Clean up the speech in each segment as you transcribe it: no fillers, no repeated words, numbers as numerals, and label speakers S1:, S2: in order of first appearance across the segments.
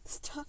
S1: Stop.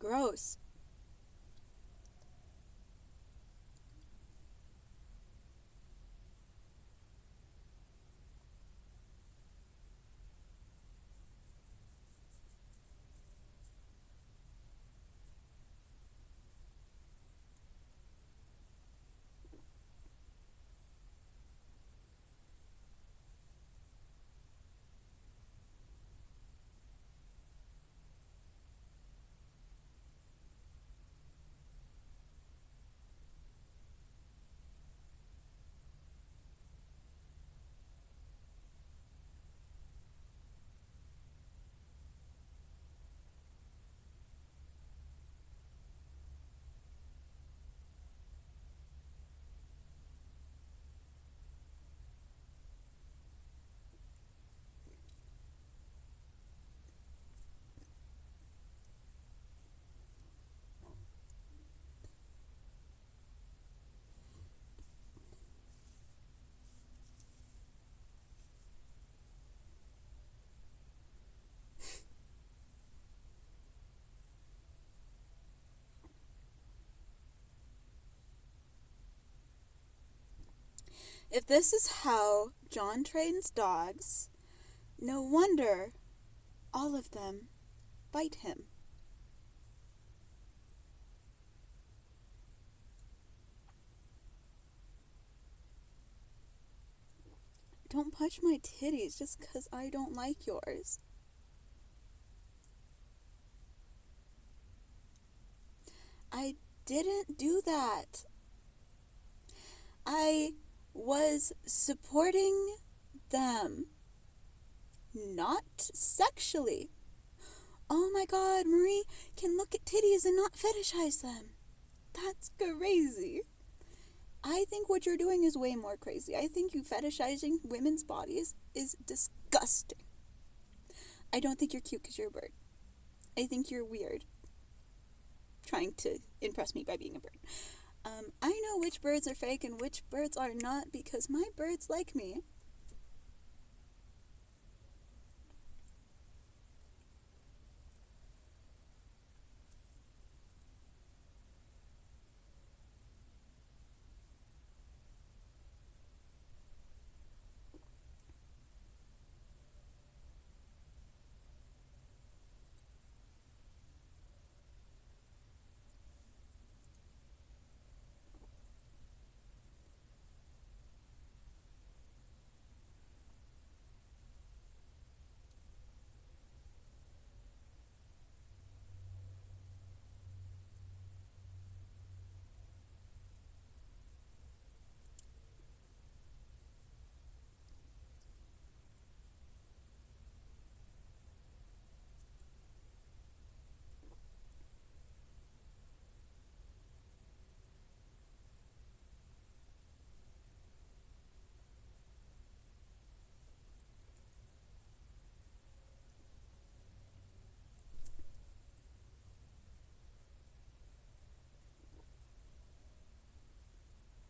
S1: Gross. If this is how John trains dogs, no wonder all of them bite him. Don't punch my titties just 'cause I don't like yours. I didn't do that. I was supporting them. Not sexually. Oh my god, Marie can look at titties and not fetishize them. That's crazy. I think what you're doing is way more crazy. I think you fetishizing women's bodies is disgusting. I don't think you're cute because you're a bird. I think you're weird. Trying to impress me by being a bird. I know which birds are fake and which birds are not because my birds like me.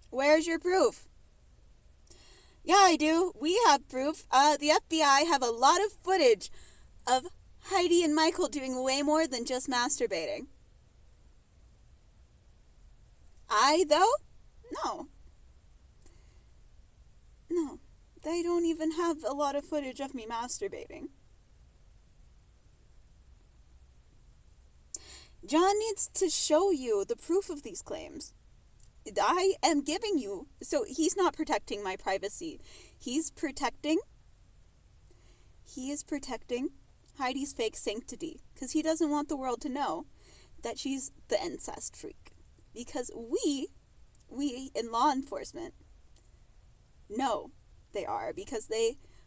S1: Where's your proof? Yeah, I do. We have proof. The FBI have a lot of footage of Heidi and Michael doing way more than just masturbating. I, though? No. No. They don't even have a lot of footage of me masturbating. John needs to show you the proof of these claims. I am giving you. So he's not protecting my privacy. He is protecting Heidi's fake sanctity. Because he doesn't want the world to know that she's the incest freak. Because we in law enforcement know they are. Because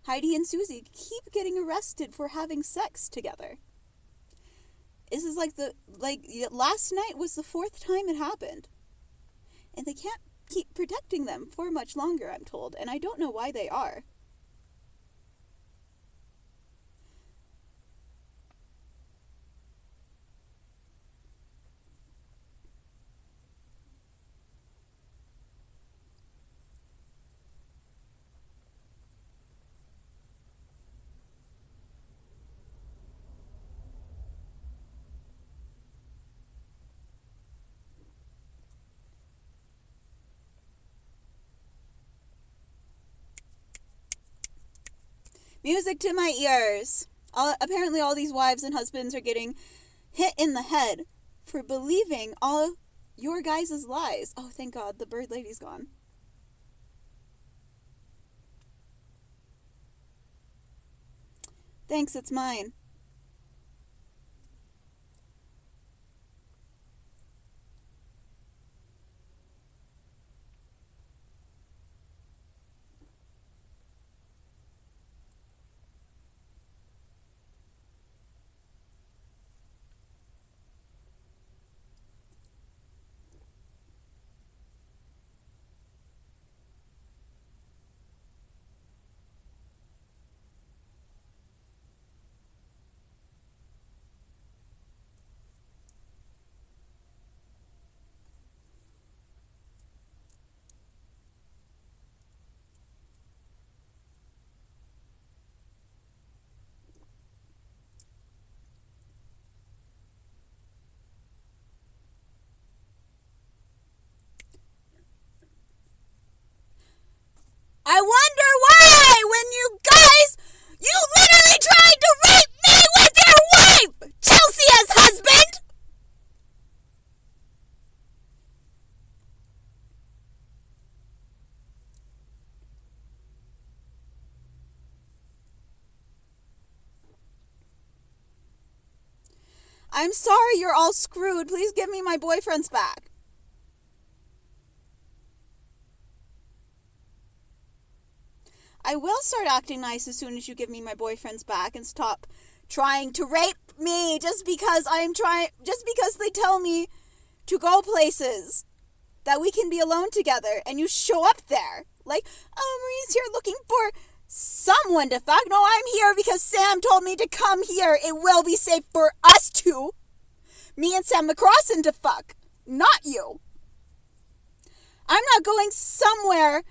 S1: Heidi and Susie keep getting arrested for having sex together. This is like last night was the 4th time it happened. And they can't keep protecting them for much longer, I'm told. And I don't know why they are. Music to my ears. Apparently all these wives and husbands are getting hit in the head for believing all your guys' lies. Oh, thank God, the bird lady's gone. Thanks, it's mine. I wonder why when you literally tried to rape me with your wife, Chelsea's husband! I'm sorry you're all screwed. Please give me my boyfriends back. I will start acting nice as soon as you give me my boyfriends back and stop trying to rape me just because they tell me to go places that we can be alone together and you show up there. Like, oh, Marie's here looking for someone to fuck. No, I'm here because Sam told me to come here. It will be safe for us two. Me and Sam McCrossan to fuck, not you. I'm not going somewhere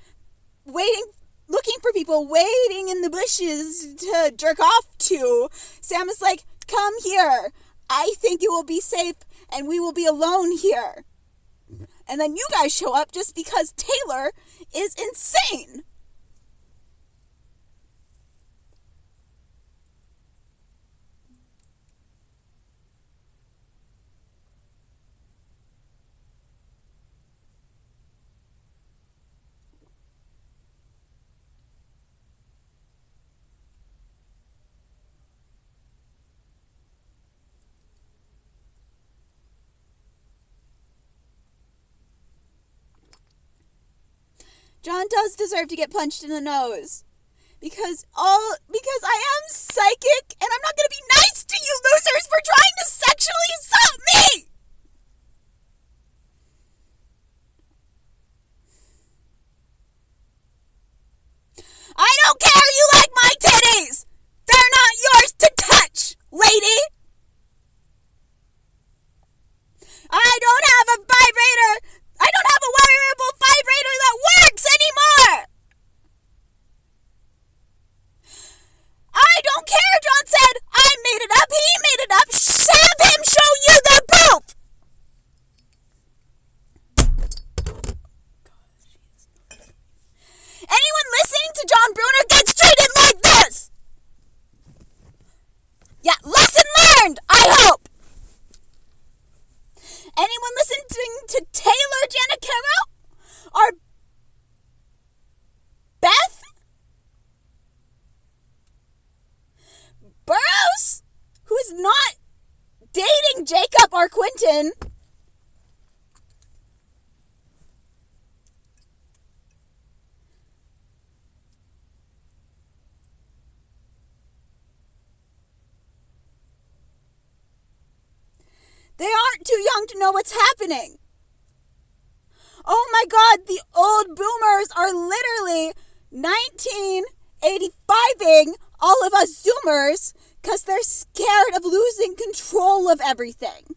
S1: looking for people waiting in the bushes to jerk off to. Sam is like, come here. I think you will be safe and we will be alone here. And then you guys show up just because Taylor is insane. John does deserve to get punched in the nose. Because I am psychic and I'm not going to be nice to you losers for trying to sexually assault me! I don't care you like my titties! They're not yours to touch, lady! I don't have a vibrator! I don't have a wearable vibrator that works anymore! I don't care, John said. I made it up. He made it up. Have him show you the proof. Anyone listening to John Brunner gets treated like this. Yeah, lesson learned, I hope. Anyone listening to Taylor Giannichero or Beth Burrows, who is not dating Jacob or Quentin, they aren't too young to know what's happening. Oh my God, the old boomers are literally 1985ing all of us Zoomers because they're scared of losing control of everything.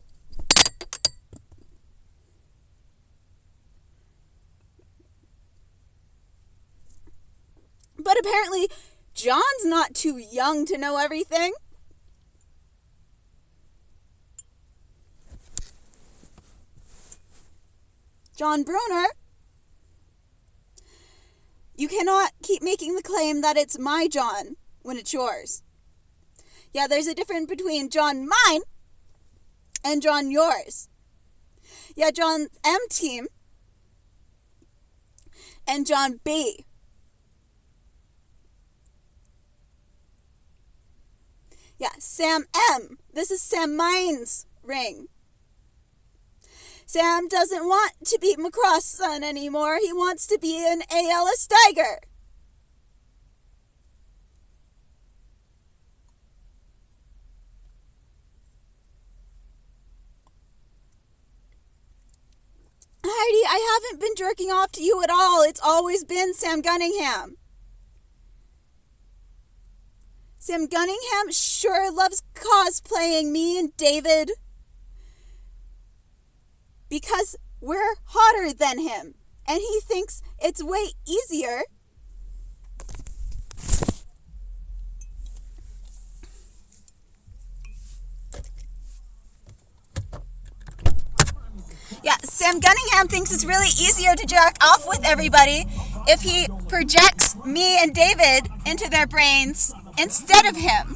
S1: But apparently, John's not too young to know everything. John Brunner, you cannot keep making the claim that it's my John when it's yours. Yeah, there's a difference between John mine and John yours. Yeah, John M team and John B. Yeah, Sam M. This is Sam Mine's ring. Sam doesn't want to be Macross' son anymore. He wants to be an A.L. Steiger. Heidi, I haven't been jerking off to you at all. It's always been Sam Gunningham. Sam Gunningham sure loves cosplaying me and David because we're hotter than him, and he thinks it's way easier Yeah, Sam Gunningham thinks it's really easier to jerk off with everybody if he projects me and David into their brains instead of him.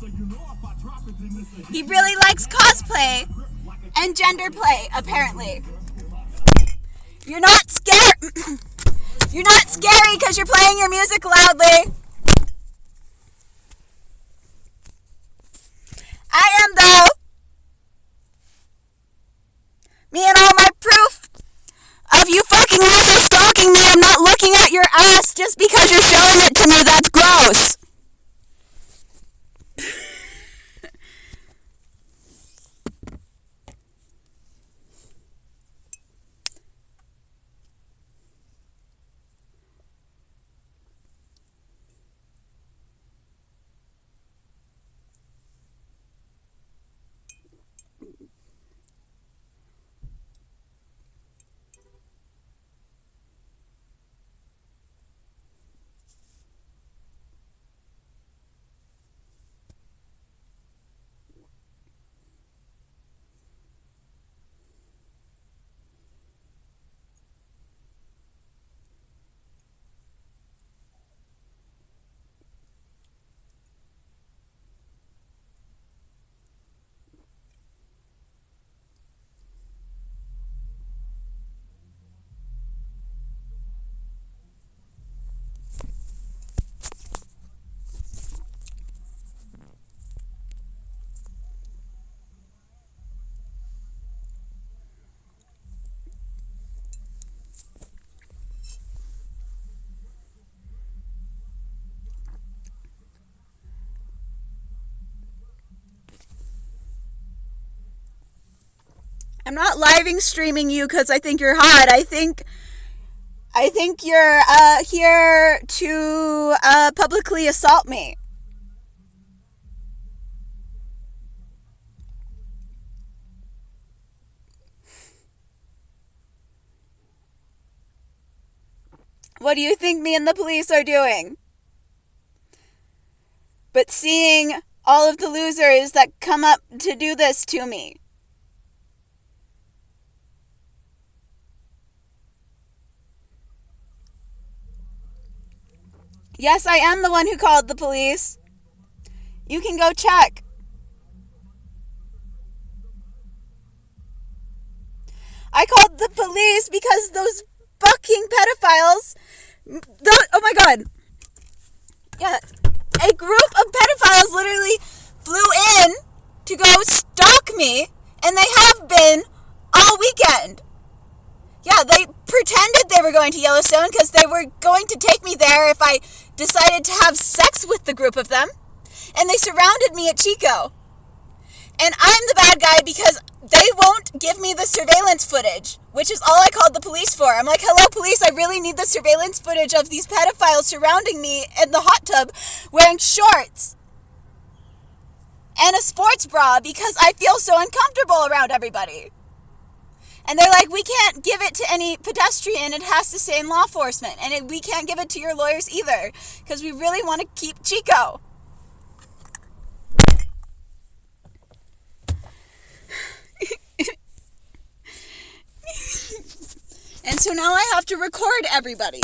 S1: He really likes cosplay and gender play, apparently. You're not scared. You're not scary because you're playing your music loudly. I am, though. Me and all my proof of you fucking also stalking me. I'm not looking at your ass just because you're showing it to me. That's gross. I'm not living streaming you because I think you're hot. I think you're here to publicly assault me. What do you think me and the police are doing? But seeing all of the losers that come up to do this to me. Yes, I am the one who called the police. You can go check. I called the police because those fucking pedophiles... oh my god. Yeah, a group of pedophiles literally flew in to go stalk me, and they have been all weekend. Yeah, they pretended they were going to Yellowstone because they were going to take me there if I decided to have sex with the group of them. And they surrounded me at Chico. And I'm the bad guy because they won't give me the surveillance footage, which is all I called the police for. I'm like, hello, police, I really need the surveillance footage of these pedophiles surrounding me in the hot tub wearing shorts and a sports bra because I feel so uncomfortable around everybody. And they're like, we can't give it to any pedestrian. It has to stay in law enforcement. And we can't give it to your lawyers either because we really want to keep Chico. And so now I have to record everybody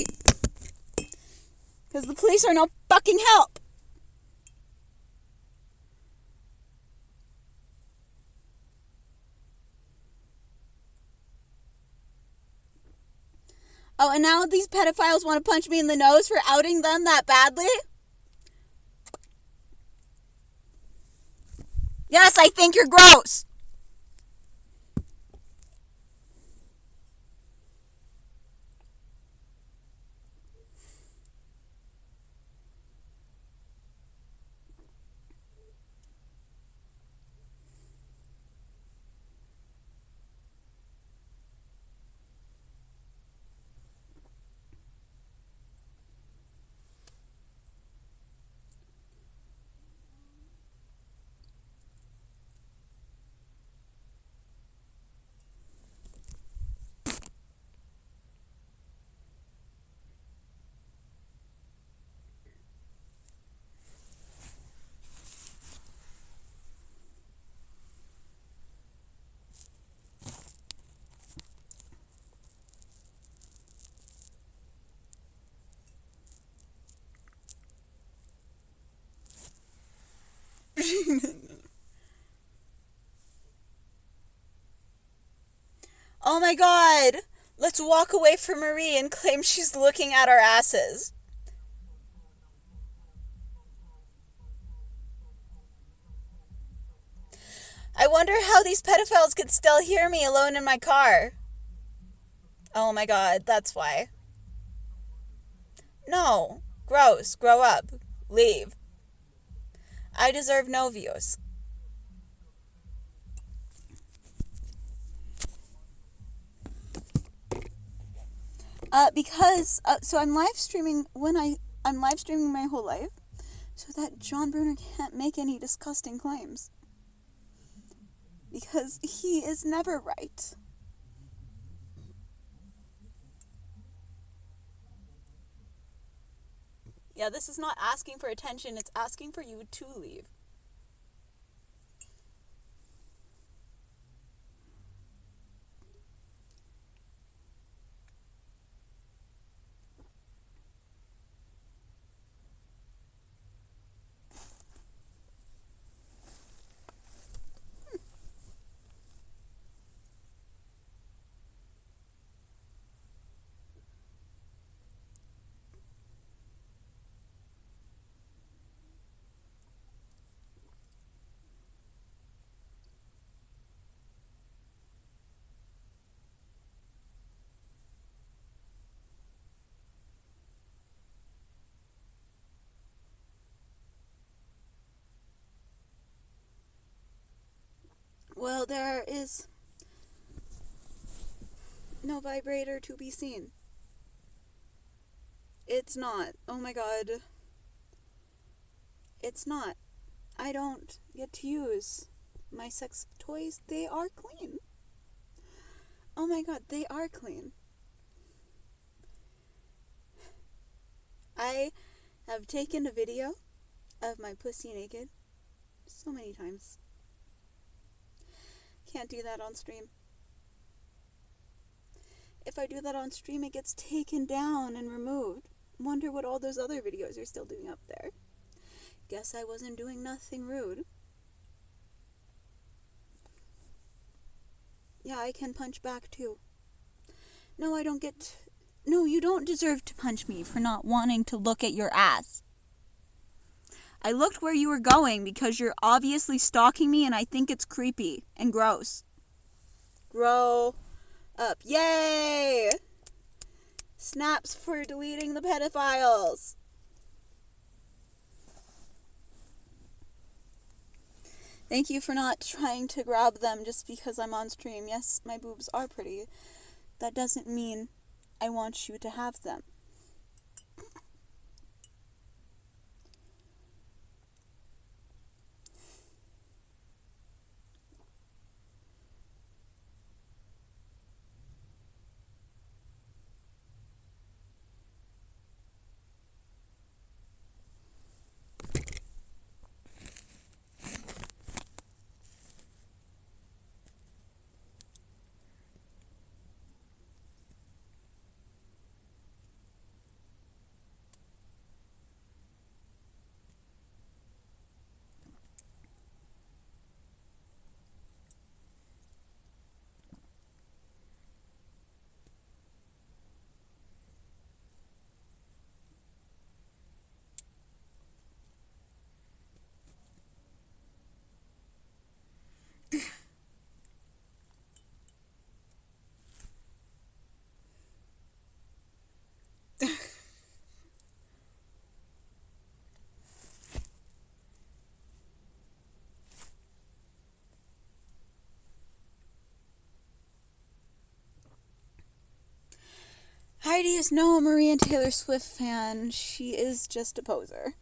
S1: because the police are no fucking help. Oh, and now these pedophiles want to punch me in the nose for outing them that badly? Yes, I think you're gross. Oh my god! Let's walk away from Marie and claim she's looking at our asses. I wonder how these pedophiles could still hear me alone in my car. Oh my god, that's why. No. Gross. Grow up. Leave. I deserve no views. So I'm live streaming I'm live streaming my whole life so that John Bruner can't make any disgusting claims. Because he is never right. Yeah, this is not asking for attention, it's asking for you to leave. Well, there is no vibrator to be seen. It's not. Oh my god. It's not. I don't get to use my sex toys. They are clean. Oh my god, they are clean. I have taken a video of my pussy naked so many times. Can't do that on stream. If I do that on stream, it gets taken down and removed. Wonder what all those other videos are still doing up there. Guess I wasn't doing nothing rude. Yeah, I can punch back too. No, I don't get... No, you don't deserve to punch me for not wanting to look at your ass. I looked where you were going because you're obviously stalking me and I think it's creepy and gross. Grow up. Yay! Snaps for deleting the pedophiles. Thank you for not trying to grab them just because I'm on stream. Yes, my boobs are pretty. That doesn't mean I want you to have them. Heidi is no Marie and Taylor Swift fan. She is just a poser.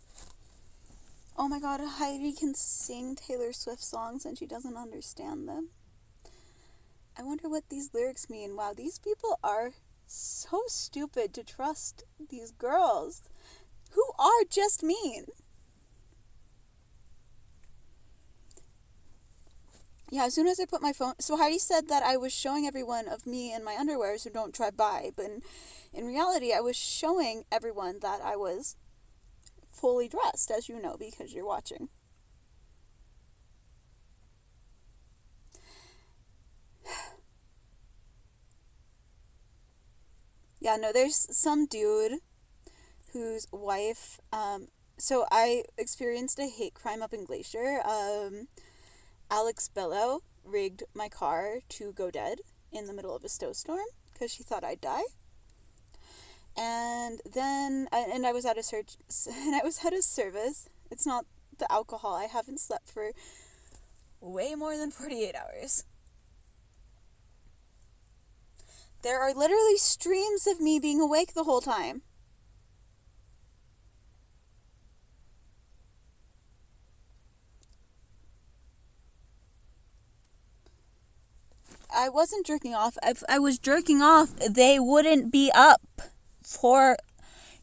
S1: Oh my god, Heidi can sing Taylor Swift songs and she doesn't understand them. I wonder what these lyrics mean. Wow, these people are so stupid to trust these girls who are just mean. Yeah, as soon as I put my phone... So Heidi said that I was showing everyone of me in my underwear, so don't drive by. But in reality, I was showing everyone that I was fully dressed, as you know, because you're watching. Yeah, no, there's some dude whose wife... So I experienced a hate crime up in Glacier. Alex Bello rigged my car to go dead in the middle of a snowstorm because she thought I'd die. And then I was out of service. It's not the alcohol. I haven't slept for way more than 48 hours. There are literally streams of me being awake the whole time. I wasn't jerking off. If I was jerking off, they wouldn't be up for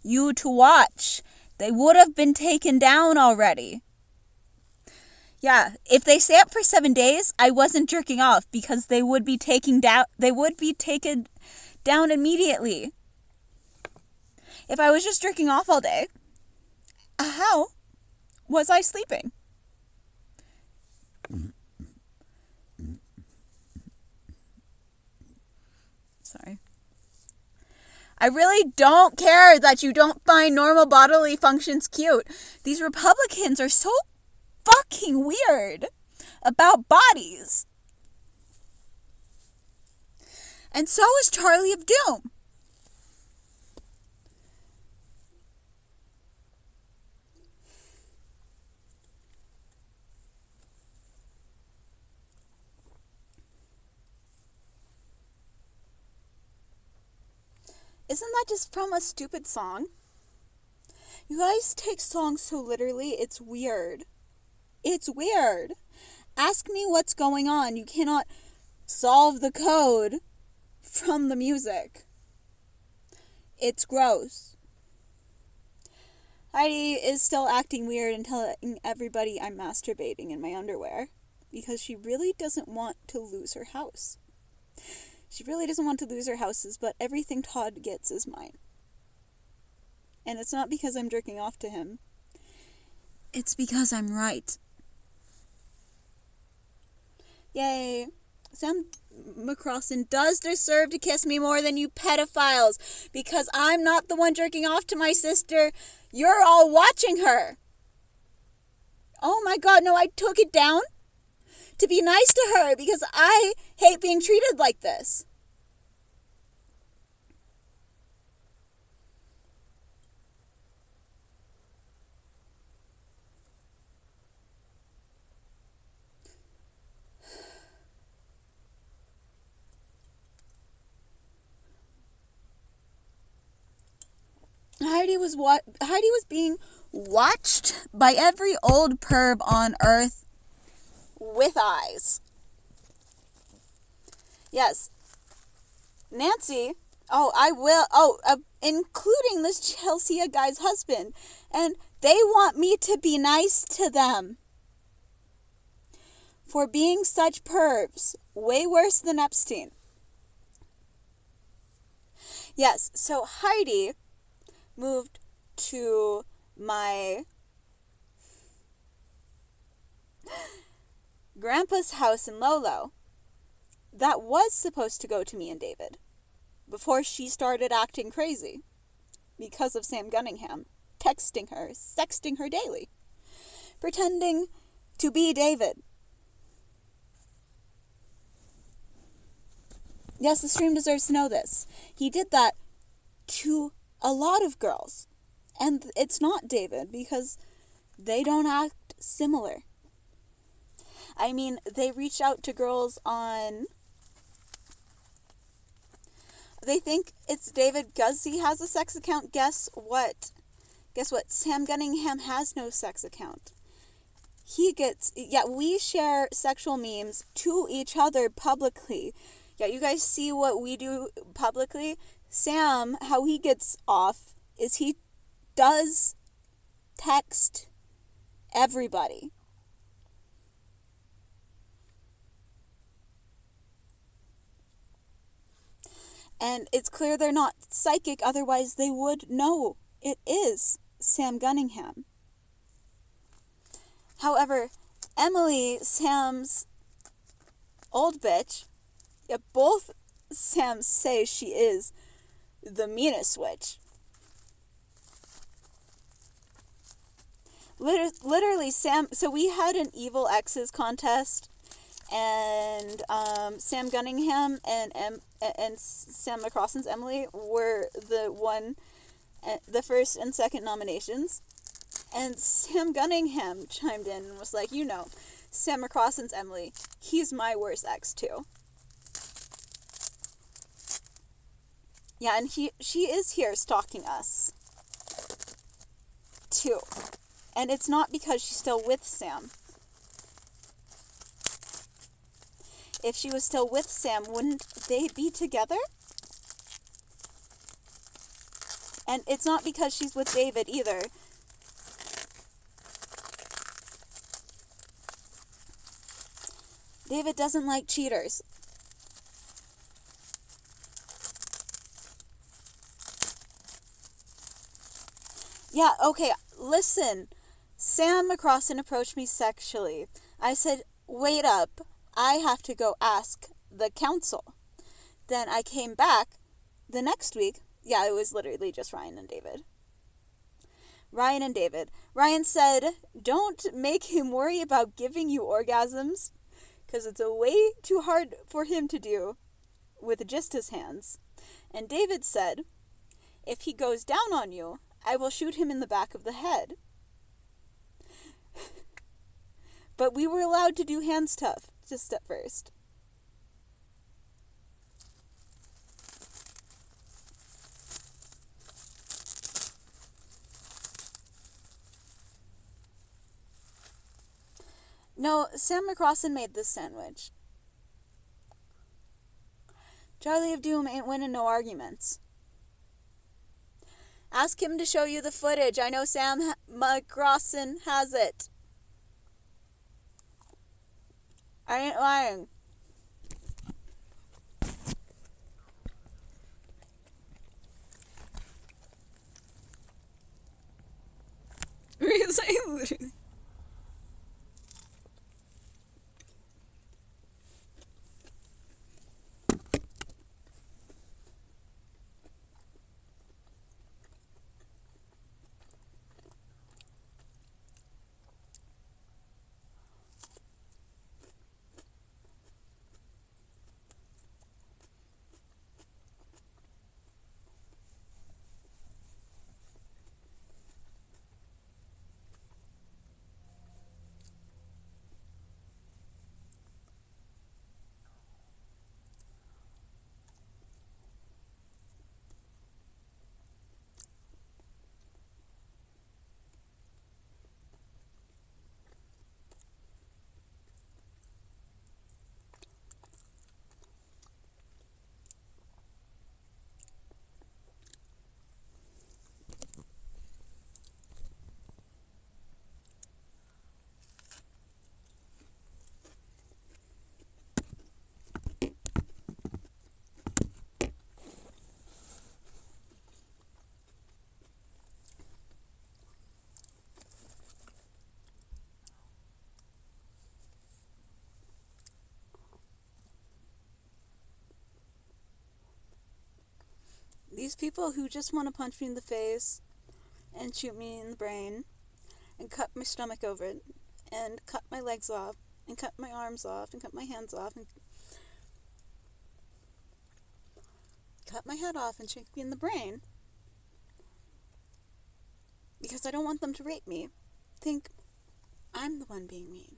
S1: you to watch. They would have been taken down already. Yeah, if they stay up for 7 days, I wasn't jerking off because they would be taken down immediately. If I was just jerking off all day, how was I sleeping? Sorry. I really don't care that you don't find normal bodily functions cute. These Republicans are so fucking weird about bodies. And so is Charlie of Doom. Isn't that just from a stupid song? You guys take songs so literally, it's weird. It's weird. Ask me what's going on. You cannot solve the code from the music. It's gross. Heidi is still acting weird and telling everybody I'm masturbating in my underwear because she really doesn't want to lose her house. She really doesn't want to lose her houses, but everything Todd gets is mine. And it's not because I'm jerking off to him. It's because I'm right. Yay. Sam McCrossan does deserve to kiss me more than you pedophiles, because I'm not the one jerking off to my sister. You're all watching her. Oh my god, no, I took it down to be nice to her because I hate being treated like this. Heidi was being watched by every old perv on earth with eyes. Yes. Nancy, including this Chelsea guy's husband, and they want me to be nice to them for being such pervs, way worse than Epstein. Yes, so Heidi moved to my grandpa's house in Lolo that was supposed to go to me and David before she started acting crazy because of Sam Gunningham texting her, sexting her daily, pretending to be David. Yes, the stream deserves to know this. He did that to a lot of girls. And it's not David because they don't act similar. I mean, they reach out to girls on they think it's David because he has a sex account. Guess what? Sam Gunningham has no sex account. We share sexual memes to each other publicly. Yeah, you guys see what we do publicly? Sam, how he gets off is he does text everybody. And it's clear they're not psychic, otherwise they would know it is Sam Gunningham. However, Emily, Sam's old bitch, both Sams say she is the meanest witch. Literally, Sam, so we had an evil exes contest, and Sam Gunningham and Sam McCrossan's Emily were the first and second nominations. And Sam Gunningham chimed in and was like, Sam McCrossan's Emily, he's my worst ex too. Yeah, and she is here stalking us too. And it's not because she's still with Sam. If she was still with Sam, wouldn't they be together? And it's not because she's with David either. David doesn't like cheaters. Yeah, okay, listen. Sam McCrossan approached me sexually. I said, wait up. I have to go ask the council. Then I came back the next week. Yeah, it was literally just Ryan and David. Ryan said, don't make him worry about giving you orgasms, because it's a way too hard for him to do with just his hands. And David said, if he goes down on you, I will shoot him in the back of the head. But we were allowed to do hand stuff just at first. No, Sam McCrossan made this sandwich. Charlie of Doom ain't winning no arguments. Ask him to show you the footage. I know Sam McCrossan has it. I ain't lying. Literally. These people who just want to punch me in the face and shoot me in the brain and cut my stomach open and cut my legs off and cut my arms off and cut my hands off and cut my head off and shoot me in the brain because I don't want them to rape me, think I'm the one being mean.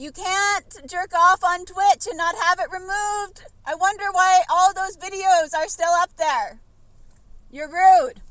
S1: You can't jerk off on Twitch and not have it removed. I wonder why all those videos are still up there. You're rude.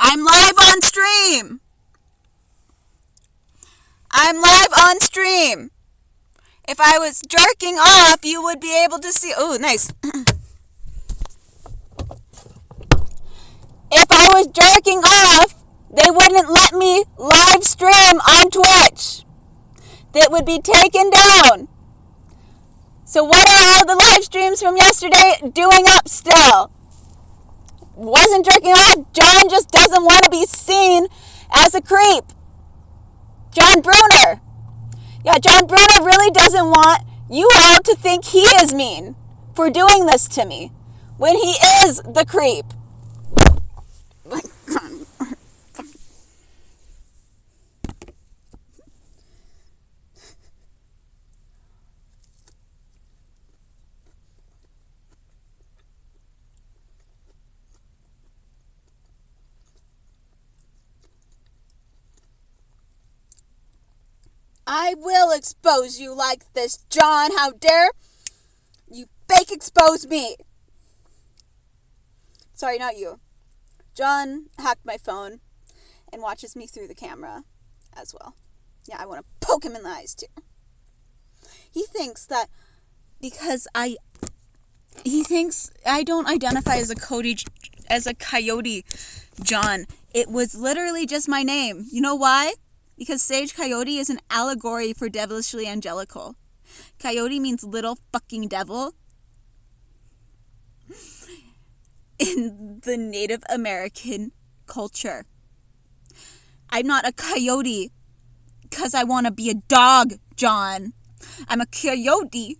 S1: I'm live on stream. I'm live on stream. If I was jerking off, you would be able to see. Oh, nice. If I was jerking off, they wouldn't let me live stream on Twitch. That would be taken down. So what are all the live streams from yesterday doing up still? Wasn't jerking off. John just doesn't want to be seen as a creep. John Bruner. Yeah, John Bruner really doesn't want you all to think he is mean for doing this to me when he is the creep. I will expose you like this, John. How dare you fake expose me? Sorry, not you. John hacked my phone and watches me through the camera as well. Yeah, I want to poke him in the eyes too. He thinks that because he thinks I don't identify as a coyote, John. It was literally just my name. You know why? Because Sage Coyote is an allegory for devilishly angelical. Coyote means little fucking devil in the Native American culture. I'm not a coyote because I want to be a dog, John. I'm a coyote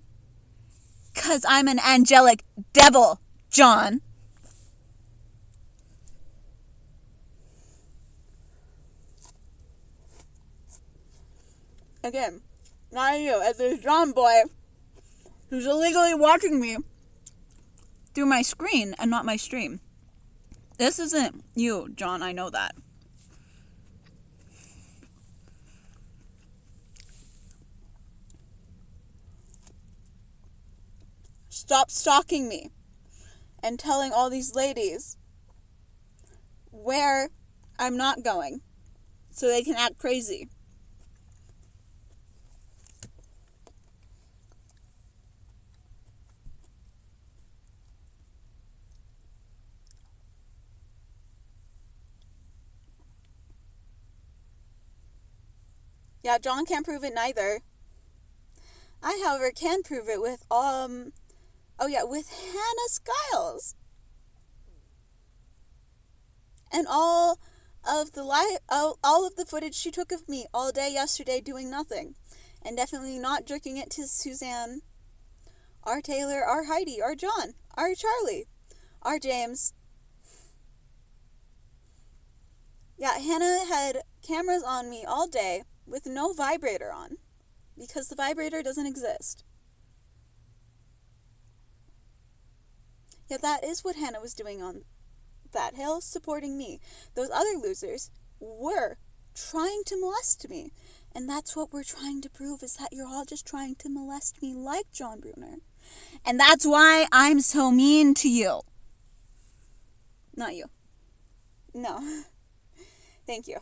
S1: because I'm an angelic devil, John. Again, not you, as this John boy who's illegally watching me through my screen and not my stream. This isn't you, John, I know that. Stop stalking me and telling all these ladies where I'm not going so they can act crazy. Yeah, John can't prove it neither. I, however, can prove it with, with Hannah Skiles. And all of the footage she took of me all day yesterday doing nothing. And definitely not jerking it to Suzanne, our Taylor, our Heidi, our John, our Charlie, our James. Yeah, Hannah had cameras on me all day with no vibrator on, because the vibrator doesn't exist. Yeah, that is what Hannah was doing on that hill, supporting me. Those other losers were trying to molest me. And that's what we're trying to prove, is that you're all just trying to molest me like John Brunner. And that's why I'm so mean to you. Not you. No. Thank you.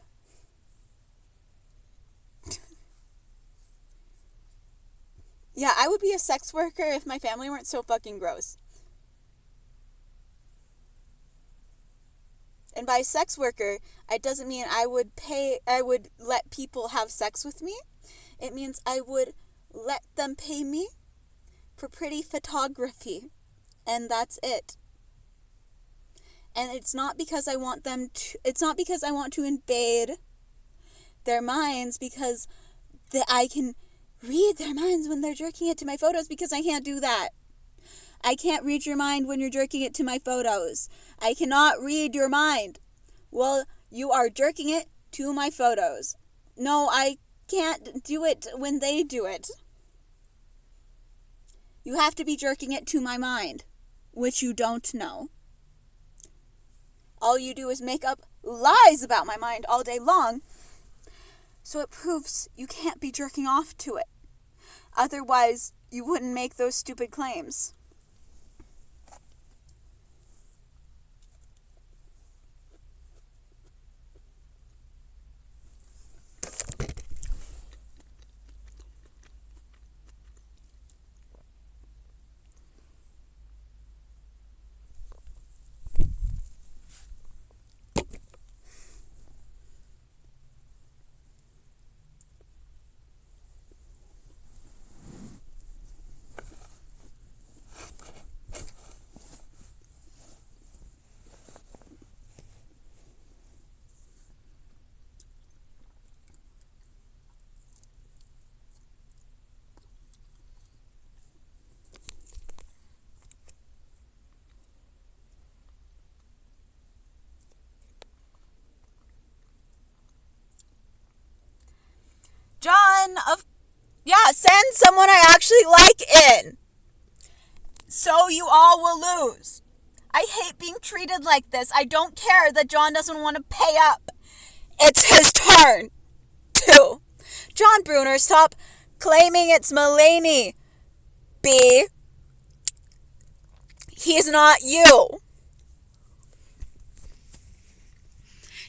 S1: Yeah, I would be a sex worker if my family weren't so fucking gross. And by sex worker, it doesn't mean I would let people have sex with me. It means I would let them pay me for pretty photography. And that's it. And it's not because I want to invade their minds, because I can read their minds when they're jerking it to my photos, because I can't do that. I can't read your mind when you're jerking it to my photos. I cannot read your mind. Well, you are jerking it to my photos. No, I can't do it when they do it. You have to be jerking it to my mind, which you don't know. All you do is make up lies about my mind all day long. So it proves you can't be jerking off to it. Otherwise, you wouldn't make those stupid claims. Send someone I actually like in, so you all will lose. I hate being treated like this. I don't care that John doesn't want to pay up. It's his turn, too. John Brunner, stop claiming it's Mulaney. B. He's not you.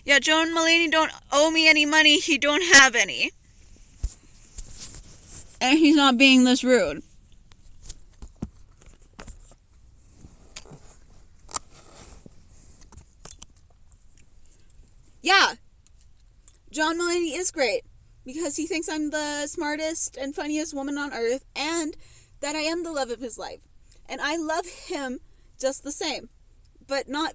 S1: Yeah, John Mulaney don't owe me any money. He don't have any. And he's not being this rude. Yeah. John Mulaney is great. Because he thinks I'm the smartest and funniest woman on earth. And that I am the love of his life. And I love him just the same. But not...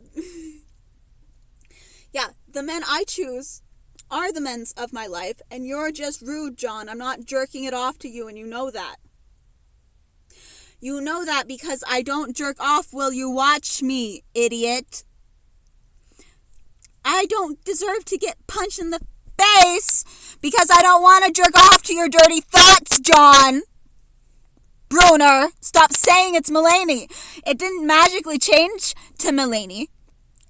S1: Yeah, the men I choose are the men of my life, and you're just rude, John. I'm not jerking it off to you, and you know that. You know that because I don't jerk off. Will you watch me, idiot? I don't deserve to get punched in the face because I don't want to jerk off to your dirty thoughts, John Brunner. Stop saying it's Mulaney. It didn't magically change to Mulaney.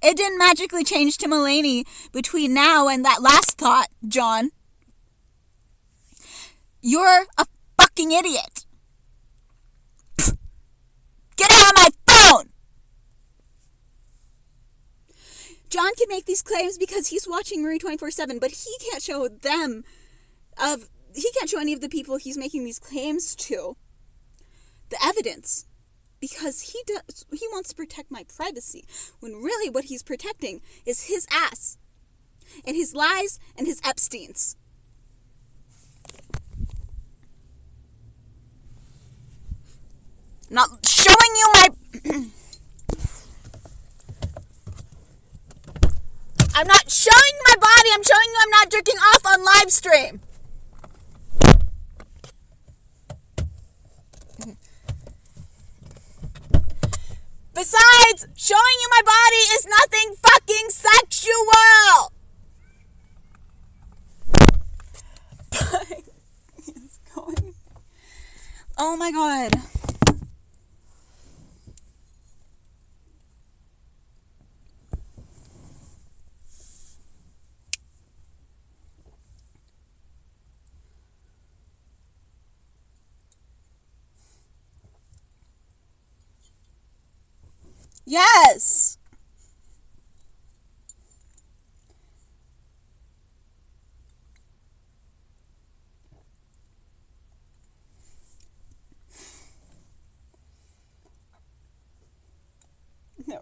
S1: It didn't magically change to Mulaney between now and that last thought, John. You're a fucking idiot. Pfft. Get out of my phone! John can make these claims because he's watching Marie 24/7, but he can't show he can't show any of the people he's making these claims to the evidence. Because he wants to protect my privacy, when really what he's protecting is his ass, and his lies, and his Epsteins. I'm not showing you my... I'm not showing my body, I'm showing you I'm not jerking off on live stream. Besides, showing you my body is nothing fucking sexual. It's going. Oh my god. Yes. No.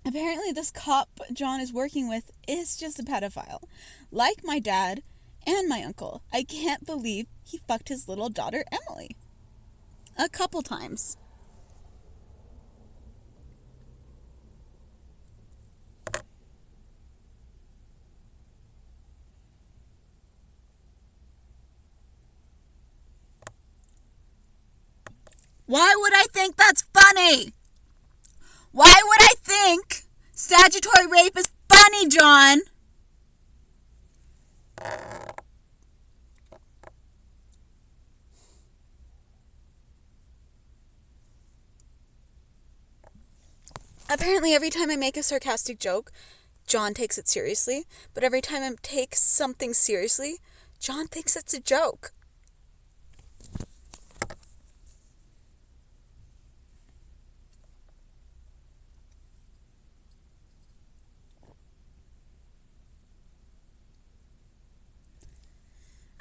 S1: Apparently this cop John is working with is just a pedophile. Like my dad and my uncle. I can't believe he fucked his little daughter Emily. A couple times. Why would I think that's funny? Why would I think statutory rape is funny, John? Apparently every time I make a sarcastic joke, John takes it seriously. But every time I take something seriously, John thinks it's a joke.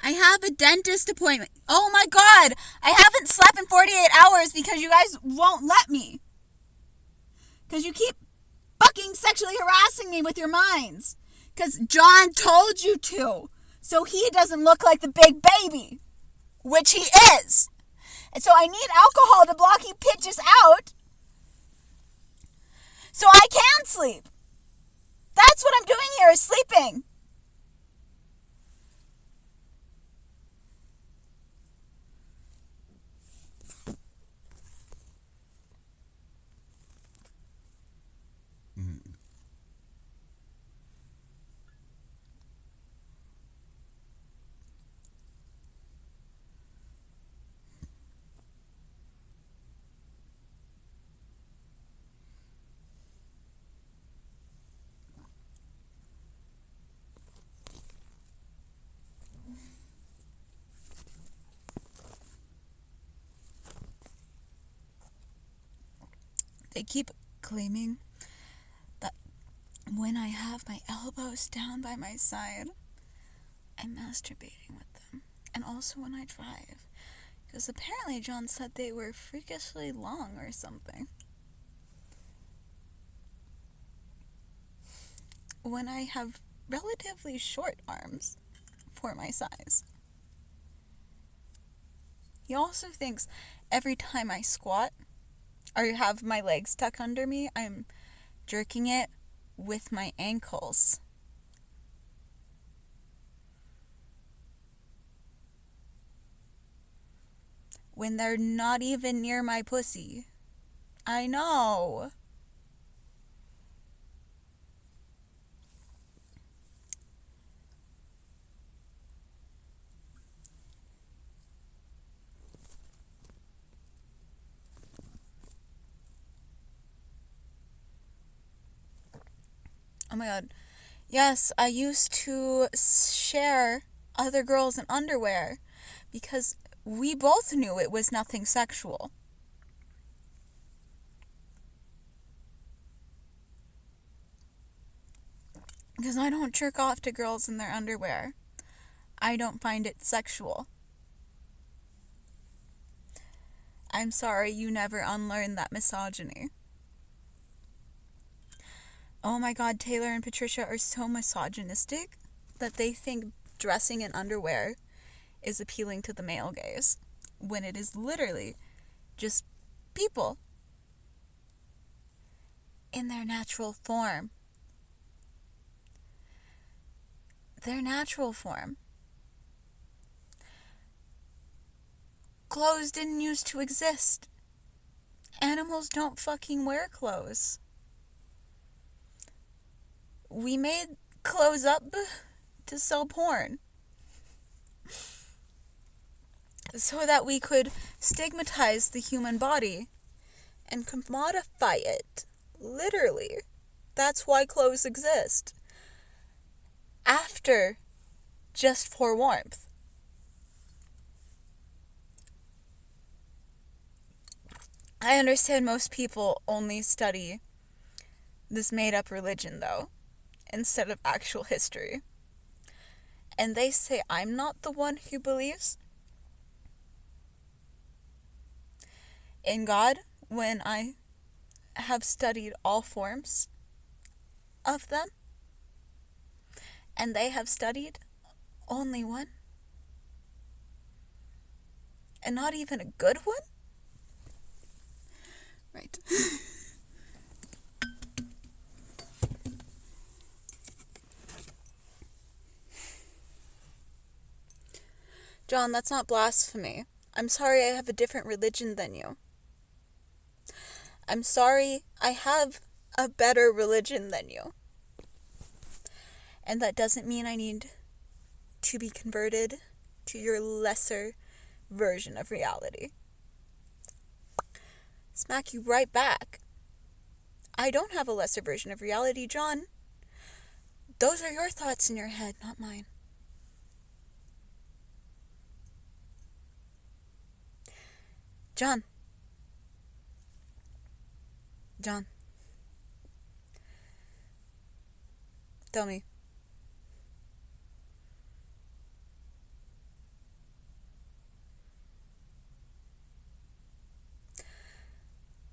S1: I have a dentist appointment. Oh my god! I haven't slept in 48 hours because you guys won't let me. Because you keep fucking sexually harassing me with your minds. Because John told you to. So he doesn't look like the big baby. Which he is. And so I need alcohol to block you pitches out. So I can sleep. That's what I'm doing here, is sleeping. They keep claiming that when I have my elbows down by my side, I'm masturbating with them. And also when I drive. Because apparently John said they were freakishly long or something. When I have relatively short arms for my size. He also thinks every time I squat or have my legs tucked under me, I'm jerking it with my ankles. When they're not even near my pussy. I know. Oh my god. Yes, I used to share other girls in underwear because we both knew it was nothing sexual. Because I don't jerk off to girls in their underwear. I don't find it sexual. I'm sorry you never unlearned that misogyny. Oh my god, Taylor and Patricia are so misogynistic that they think dressing in underwear is appealing to the male gaze, when it is literally just people in their natural form. Their natural form. Clothes didn't used to exist. Animals don't fucking wear clothes. We made clothes up to sell porn, so that we could stigmatize the human body and commodify it. Literally. That's why clothes exist. After just for warmth. I understand most people only study this made-up religion, though, instead of actual history. And they say I'm not the one who believes in God when I have studied all forms of them, and they have studied only one, and not even a good one. Right. John, that's not blasphemy. I'm sorry I have a different religion than you. I'm sorry I have a better religion than you. And that doesn't mean I need to be converted to your lesser version of reality. Smack you right back. I don't have a lesser version of reality, John. Those are your thoughts in your head, not mine. John. Tell me.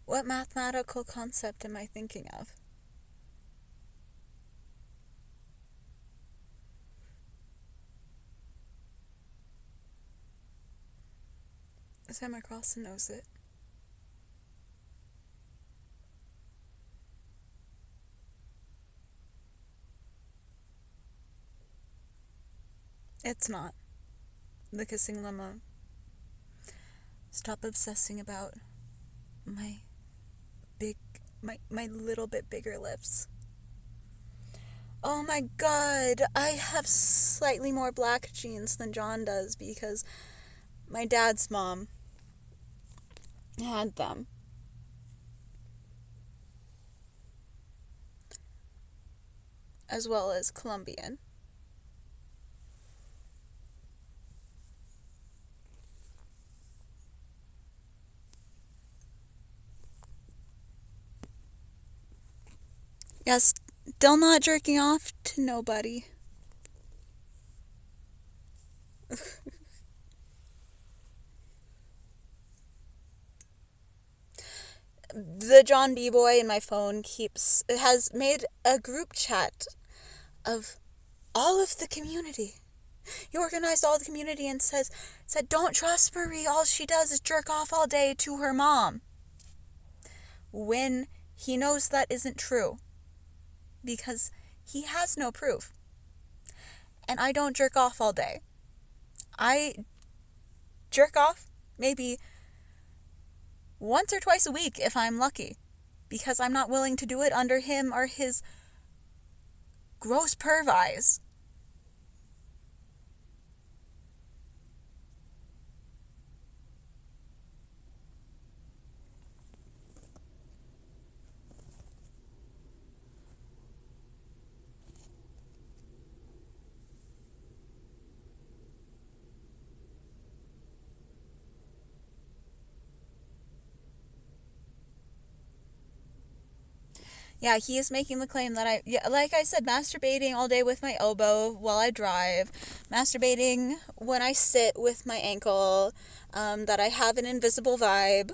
S1: What mathematical concept am I thinking of? Sam Crossan knows it. It's not. The kissing limo. Stop obsessing about my little bit bigger lips. Oh my god, I have slightly more black genes than John does because my dad's mom had them. As well as Colombian. Yes, still not jerking off to nobody. The John B. boy in my phone has made a group chat of all of the community. He organized all the community and said, don't trust Marie, all she does is jerk off all day to her mom. When he knows that isn't true. Because he has no proof. And I don't jerk off all day. I jerk off maybe once or twice a week if I'm lucky. Because I'm not willing to do it under him or his gross perv eyes. Yeah, he is making the claim that like I said, masturbating all day with my elbow while I drive, masturbating when I sit with my ankle, that I have an invisible vibe.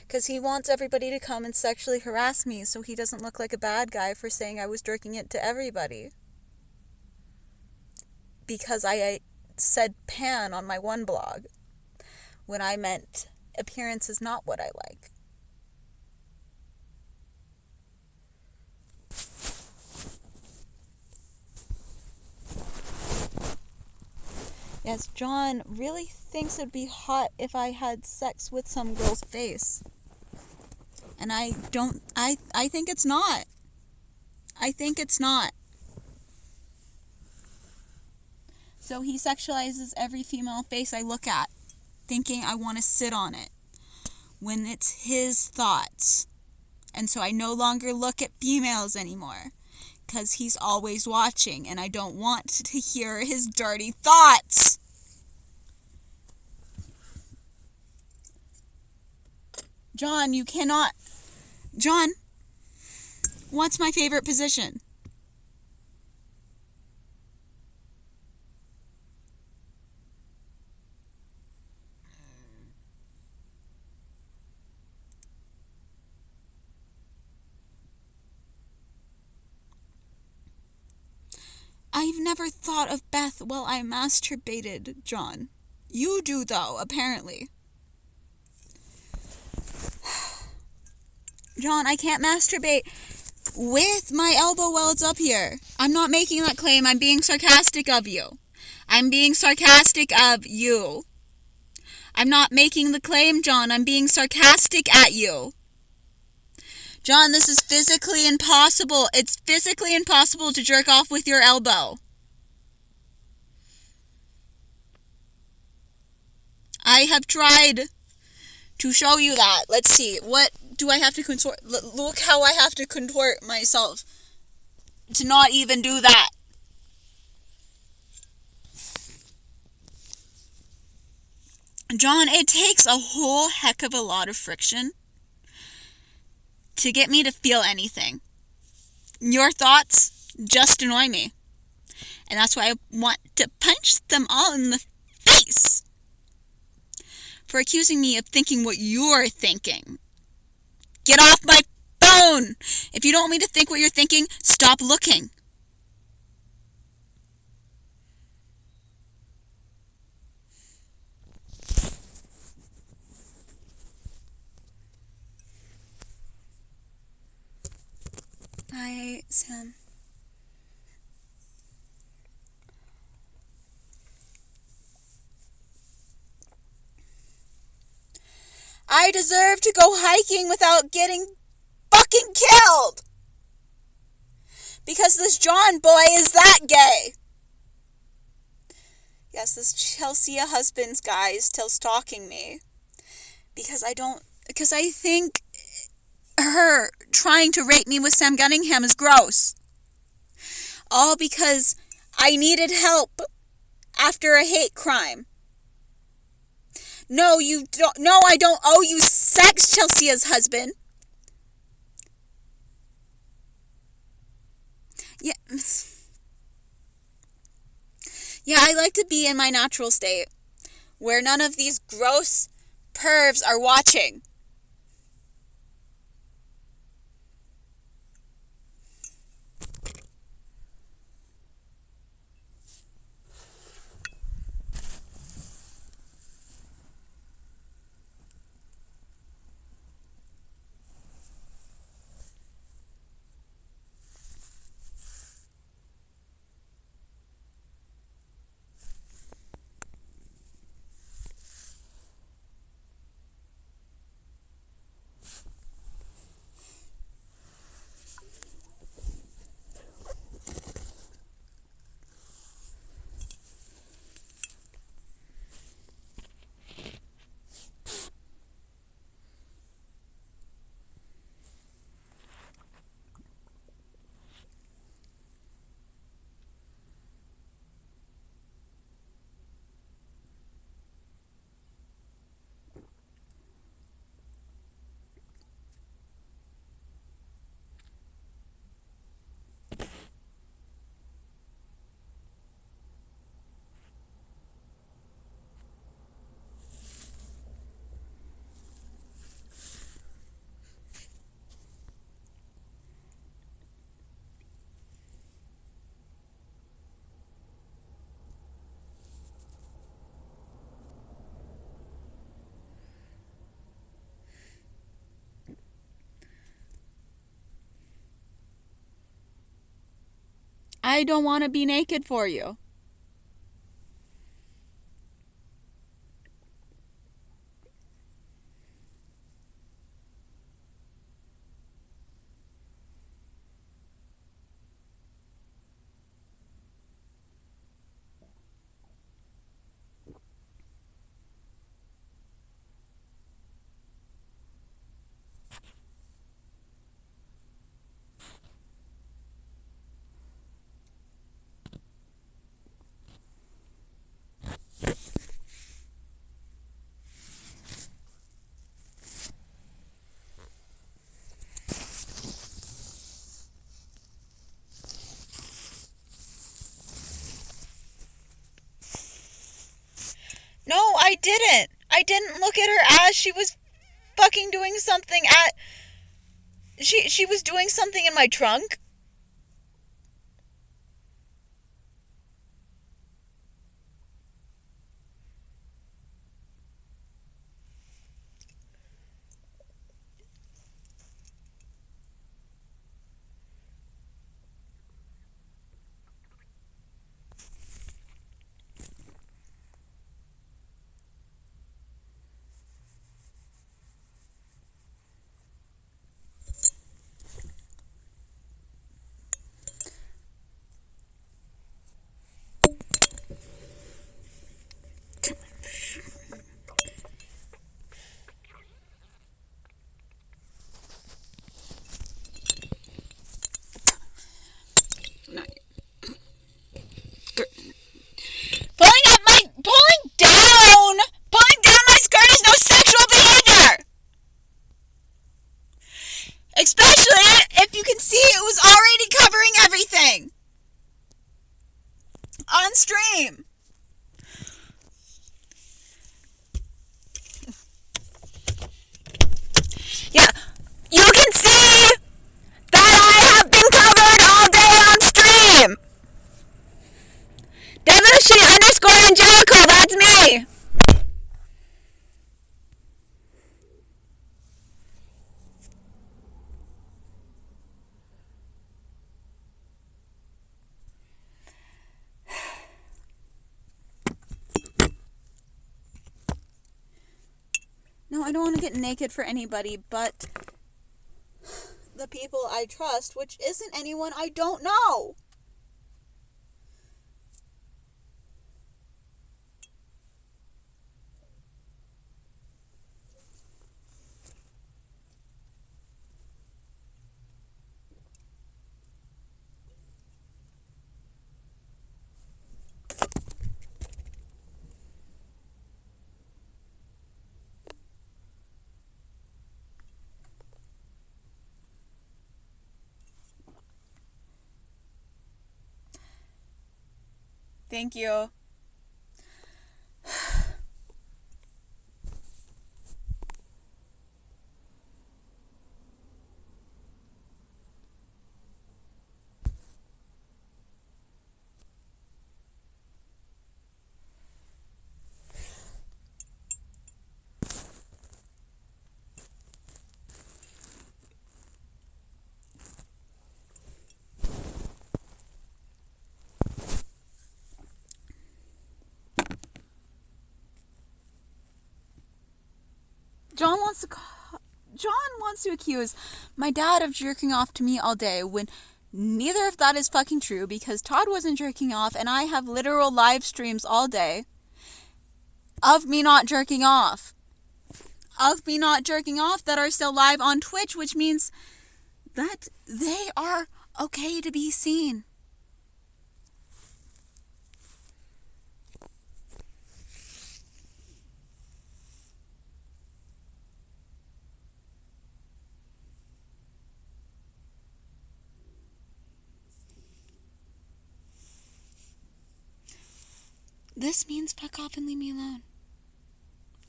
S1: Because he wants everybody to come and sexually harass me so he doesn't look like a bad guy for saying I was jerking it to everybody. Because I said pan on my one blog when I meant appearance is not what I like. Yes, John really thinks it'd be hot if I had sex with some girl's face. And I think it's not. I think it's not. So he sexualizes every female face I look at, thinking I want to sit on it, when it's his thoughts. And so I no longer look at females anymore, because he's always watching, and I don't want to hear his dirty thoughts. John, you cannot... John, what's my favorite position? I've never thought of Beth while I masturbated, John. You do, though, apparently. John, I can't masturbate with my elbow while it's up here. I'm not making that claim. I'm being sarcastic of you. I'm being sarcastic of you. I'm not making the claim, John. I'm being sarcastic at you. John, this is physically impossible. It's physically impossible to jerk off with your elbow. I have tried to show you that. Let's see. What do I have to contort? Look how I have to contort myself to not even do that. John, it takes a whole heck of a lot of friction to get me to feel anything. Your thoughts just annoy me. And that's why I want to punch them all in the face for accusing me of thinking what you're thinking. Get off my phone! If you don't want me to think what you're thinking, stop looking. Hi, Sam. I deserve to go hiking without getting fucking killed! Because this John boy is that gay! Yes, this Chelsea husband's guy is still stalking me. Because I think her trying to rape me with Sam Gunningham is gross. All because I needed help after a hate crime. No, you don't. No, I don't owe you sex, Chelsea's husband. Yeah. Yeah, I like to be in my natural state, where none of these gross pervs are watching. I don't want to be naked for you. No, I didn't. I didn't look at her as she was fucking doing something at... She was doing something in my trunk. Pulling down my skirt is no sexual behavior. Especially if you can see it was already covering everything on stream. Yeah, you can see that I have been covered all day on stream. Devotion_Angelical, that's me. No, I don't want to get naked for anybody but the people I trust, which isn't anyone I don't know. Thank you. John wants to accuse my dad of jerking off to me all day when neither of that is fucking true, because Todd wasn't jerking off and I have literal live streams all day of me not jerking off. That are still live on Twitch, which means that they are okay to be seen. This means fuck off and leave me alone.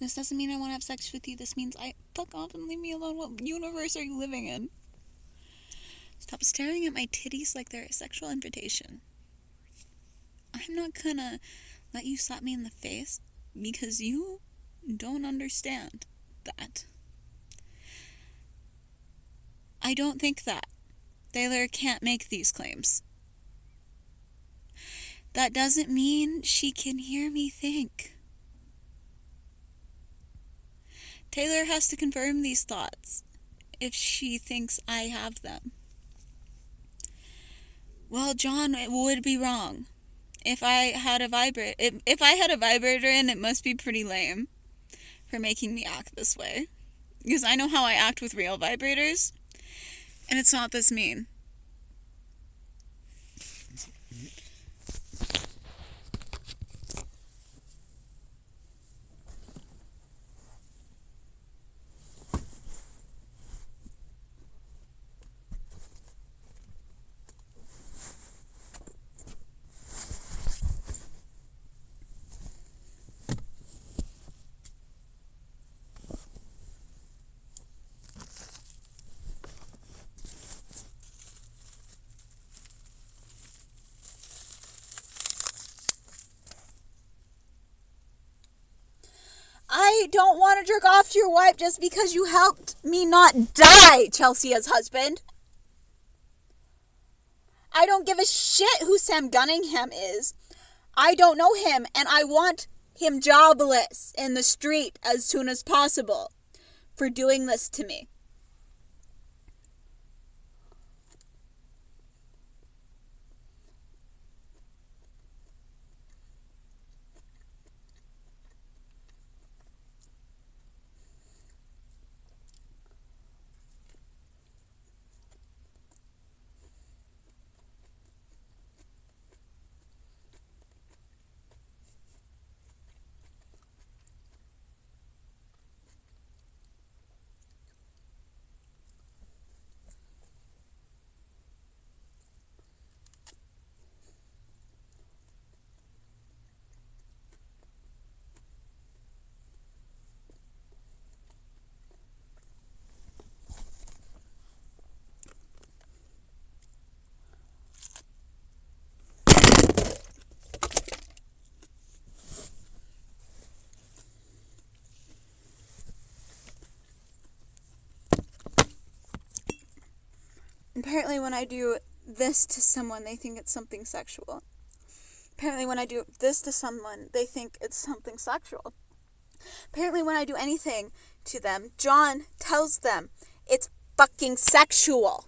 S1: This doesn't mean I want to have sex with you. This means fuck off and leave me alone. What universe are you living in? Stop staring at my titties like they're a sexual invitation. I'm not gonna let you slap me in the face because you don't understand that. I don't think that. Thaler can't make these claims. that doesn't mean she can hear me think. Taylor has to confirm these thoughts if she thinks I have them. Well, John would be wrong. If I had a vibrator in, it must be pretty lame for making me act this way. Because I know how I act with real vibrators, and it's not this mean. I don't want to jerk off to your wife just because you helped me not die, Chelsea's husband. I don't give a shit who Sam Gunningham is. I don't know him, and I want him jobless in the street as soon as possible for doing this to me. Apparently when I do this to someone, they think it's something sexual. Apparently when I do this to someone, they think it's something sexual. Apparently when I do anything to them, John tells them it's fucking sexual.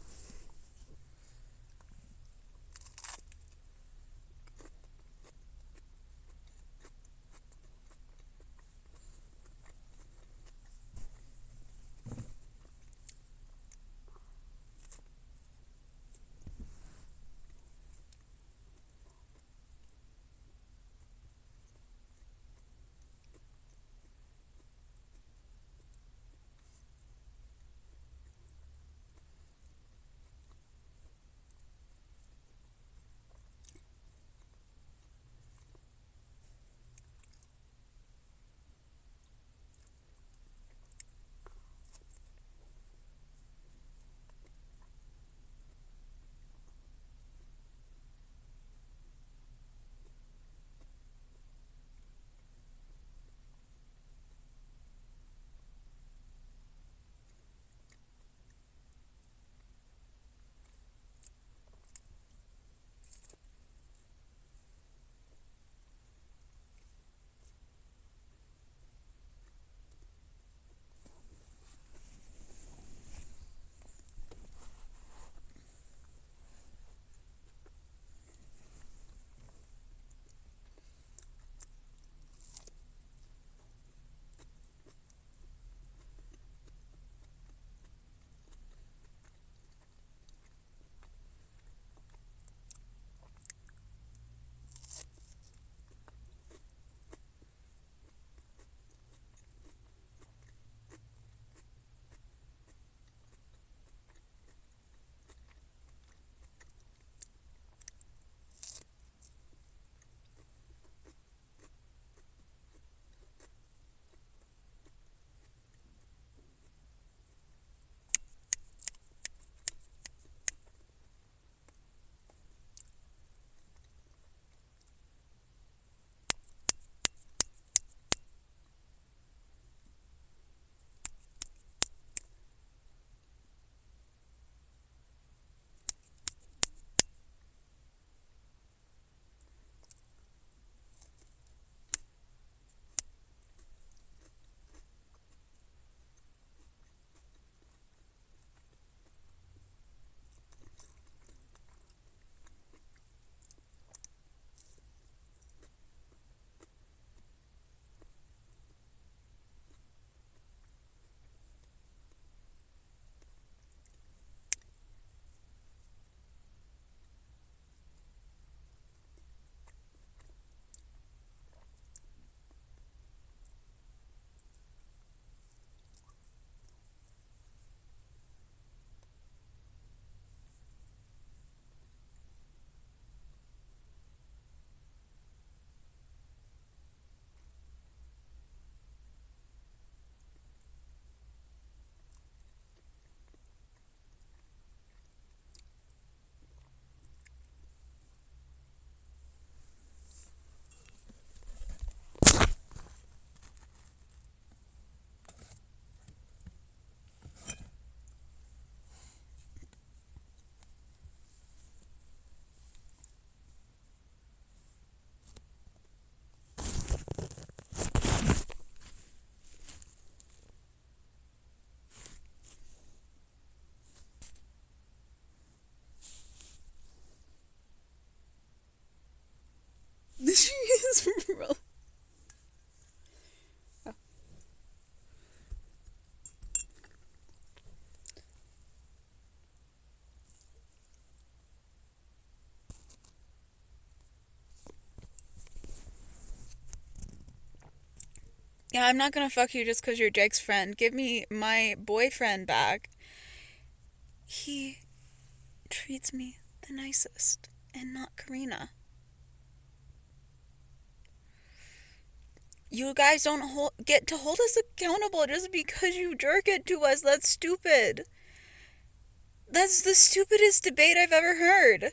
S1: Yeah, I'm not gonna fuck you just because you're Jake's friend. Give me my boyfriend back. He treats me the nicest, and not Karina. You guys don't get to hold us accountable just because you jerk it to us. That's stupid. That's the stupidest debate I've ever heard.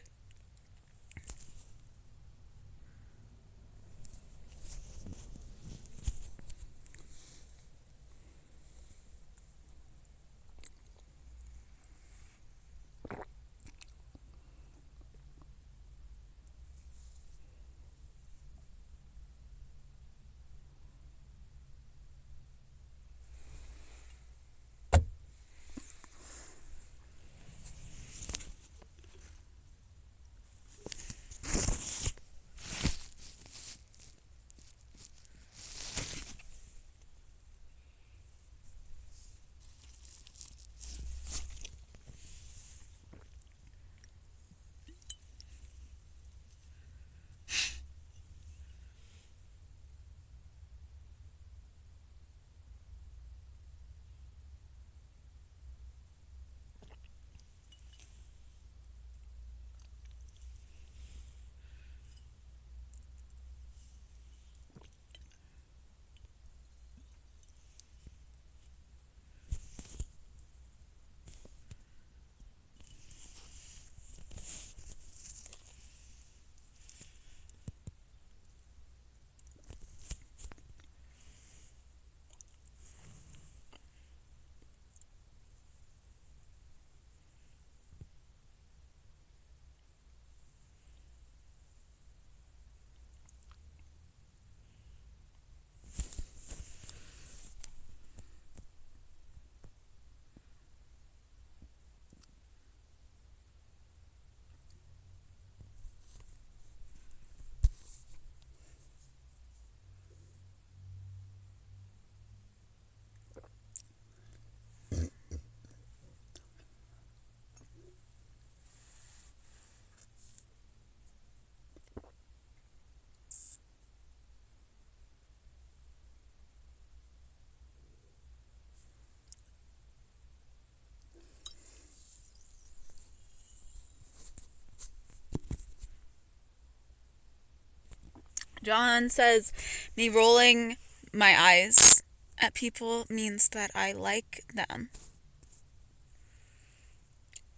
S1: John says me rolling my eyes at people means that I like them.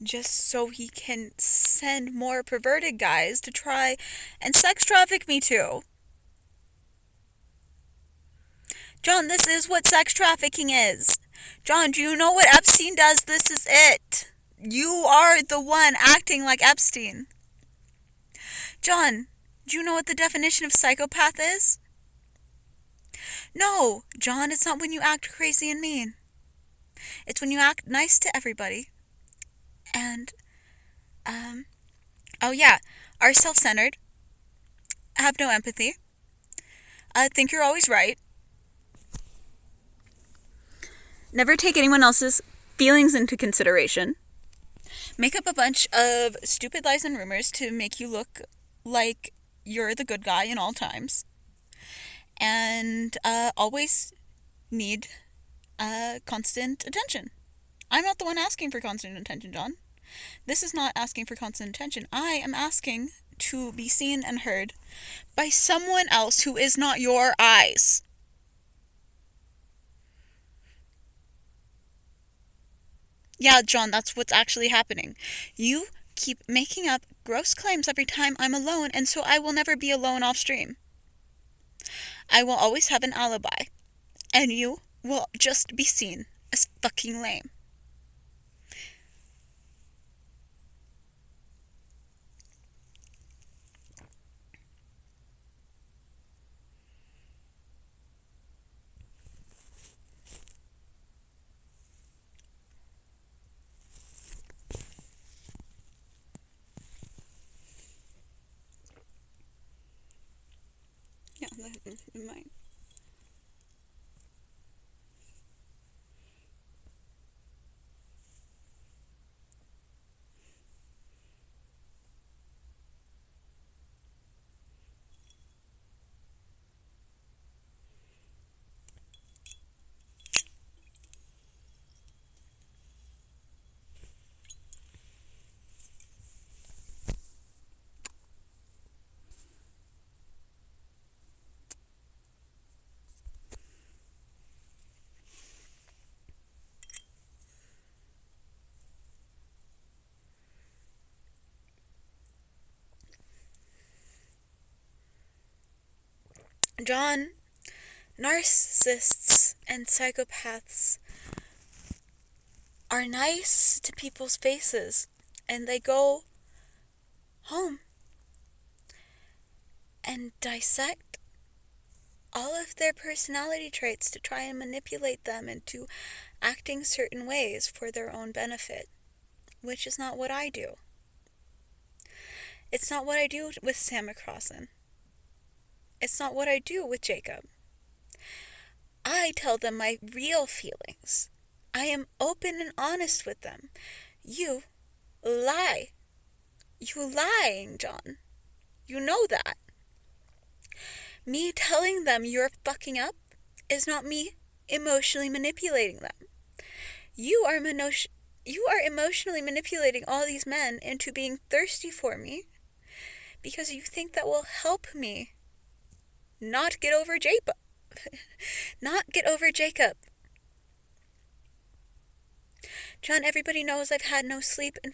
S1: Just so he can send more perverted guys to try and sex traffic me too. John, this is what sex trafficking is. John, do you know what Epstein does? This is it. You are the one acting like Epstein. John, do you know what the definition of psychopath is? No, John, it's not when you act crazy and mean. It's when you act nice to everybody. And, oh yeah, are self-centered, have no empathy, think you're always right, never take anyone else's feelings into consideration, make up a bunch of stupid lies and rumors to make you look like you're the good guy in all times, and always need constant attention. I'm not the one asking for constant attention, John. This is not asking for constant attention. I am asking to be seen and heard by someone else who is not your eyes. Yeah, John, that's what's actually happening. You keep making up gross claims every time I'm alone, and so I will never be alone off stream. I will always have an alibi, and you will just be seen as fucking lame. Yeah, that might. John, narcissists and psychopaths are nice to people's faces, and they go home and dissect all of their personality traits to try and manipulate them into acting certain ways for their own benefit, which is not what I do. It's not what I do with Sam McCrossan. It's not what I do with Jacob. I tell them my real feelings. I am open and honest with them. You lie. You lying, John. You know that. Me telling them you're fucking up is not me emotionally manipulating them. You are emotionally manipulating all these men into being thirsty for me because you think that will help me not get over Jacob. Not get over Jacob. John, everybody knows I've had no sleep in,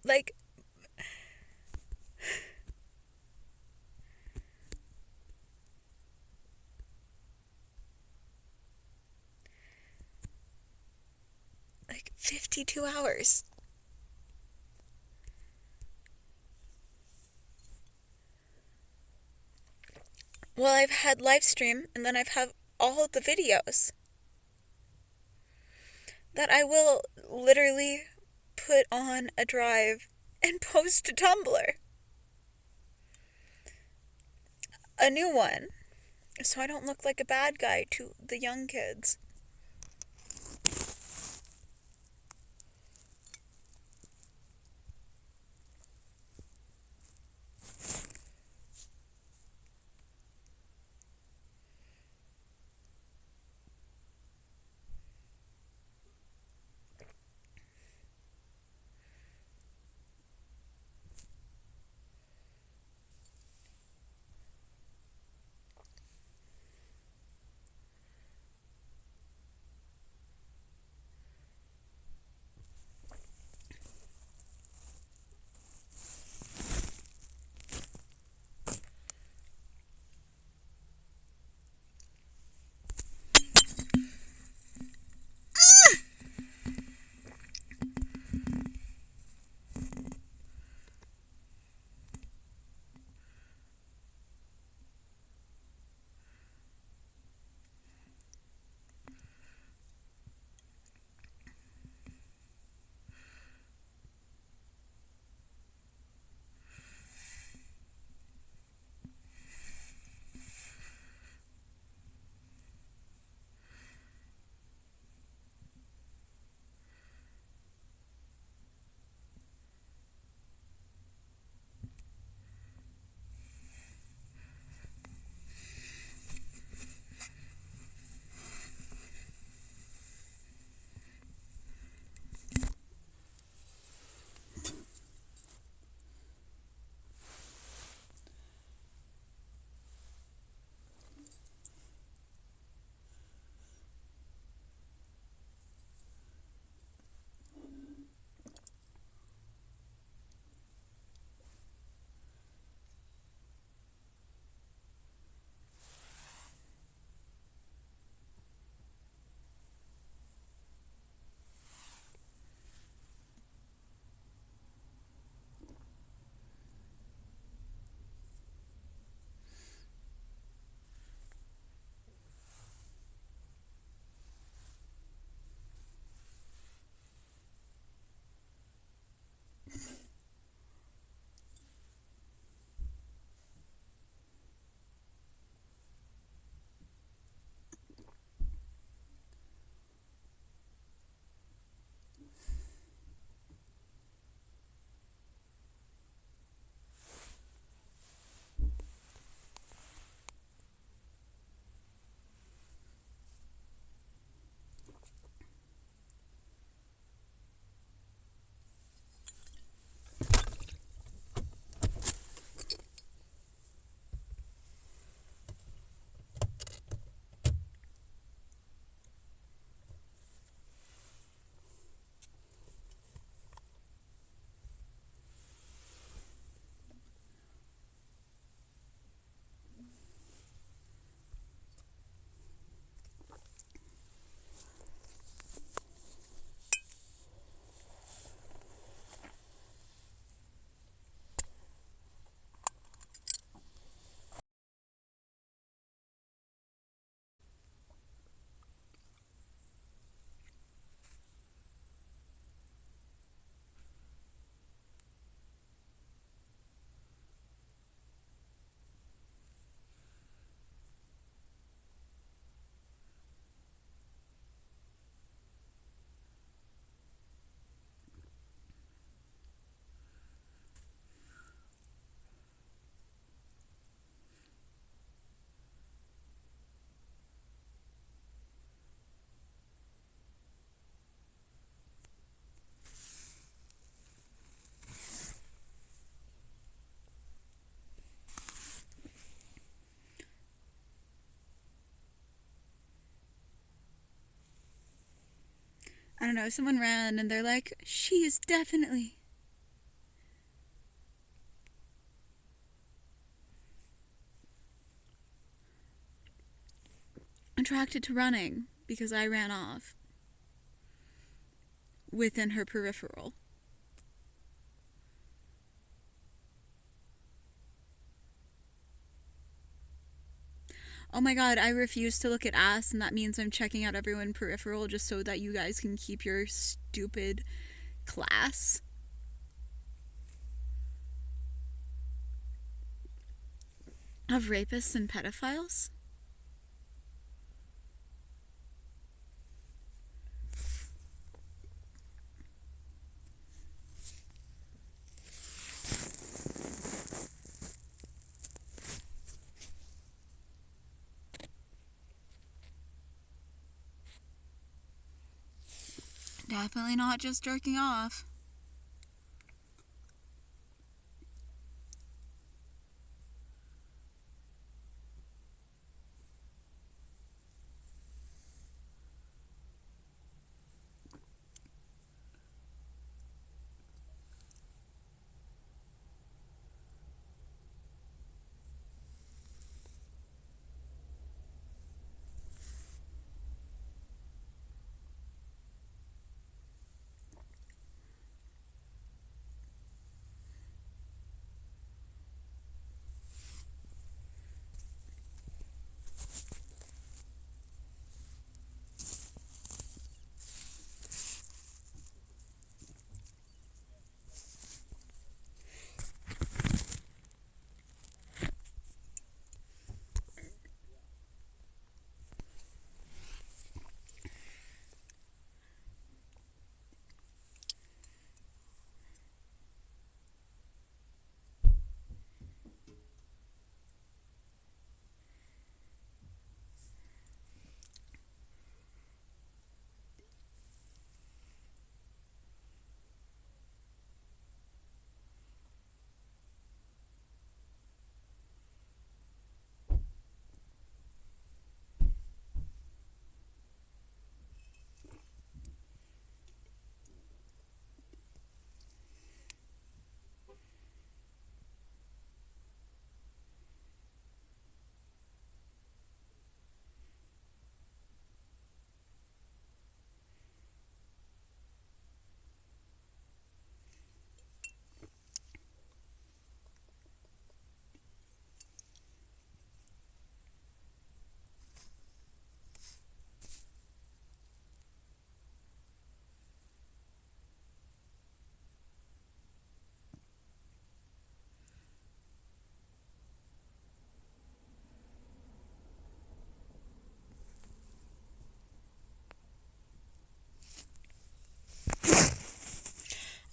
S1: like 52 hours. Well, I've had live stream, and then I've had all of the videos that I will literally put on a drive and post to Tumblr. A new one, so I don't look like a bad guy to the young kids. I don't know, someone ran and they're like, she is definitely attracted to running because I ran off within her peripheral. Oh my god, I refuse to look at ass, and that means I'm checking out everyone peripheral just so that you guys can keep your stupid class. Of rapists and pedophiles? Definitely not just jerking off.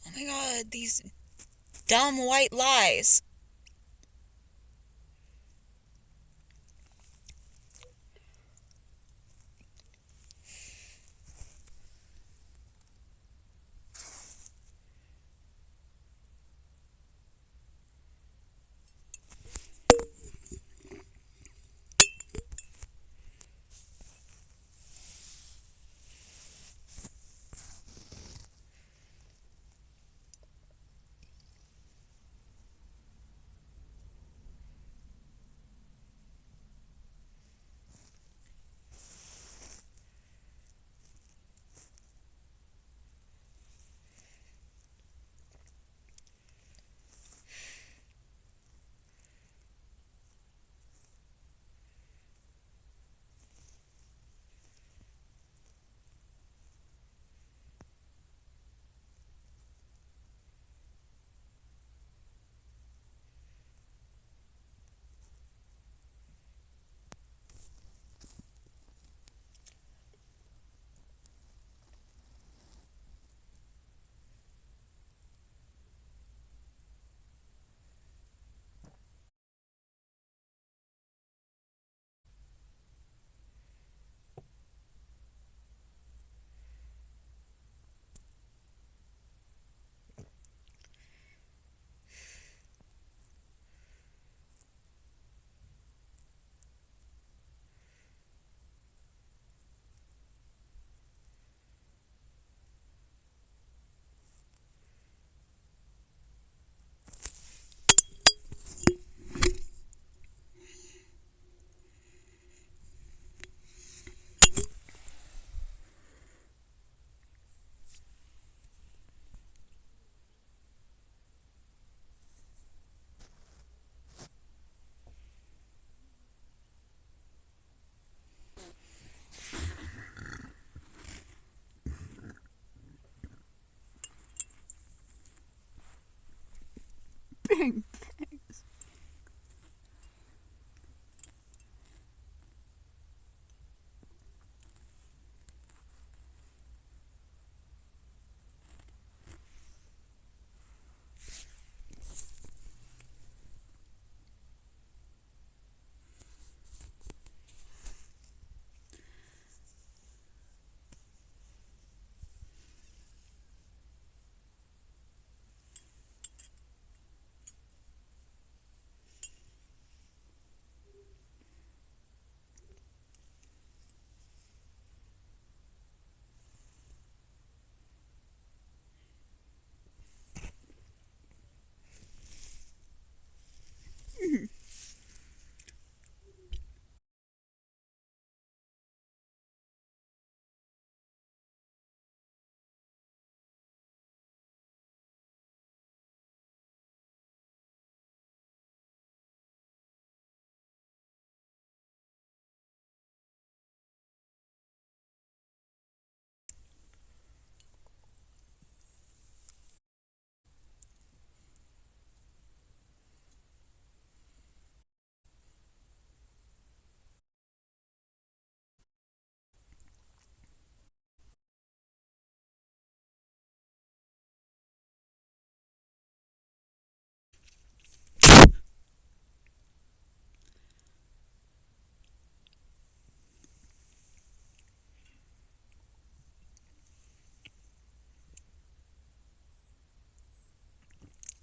S1: Oh my god, these dumb white lies.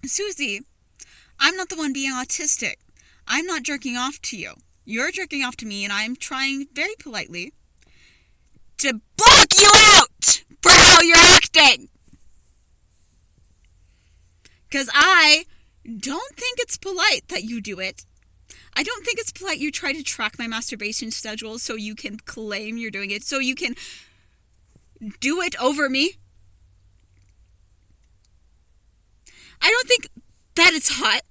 S1: Susie, I'm not the one being autistic. I'm not jerking off to you. You're jerking off to me, and I'm trying very politely to block you out for how you're acting. Because I don't think it's polite that you do it. I don't think it's polite you try to track my masturbation schedule so you can claim you're doing it, so you can do it over me. I don't think that it's hot.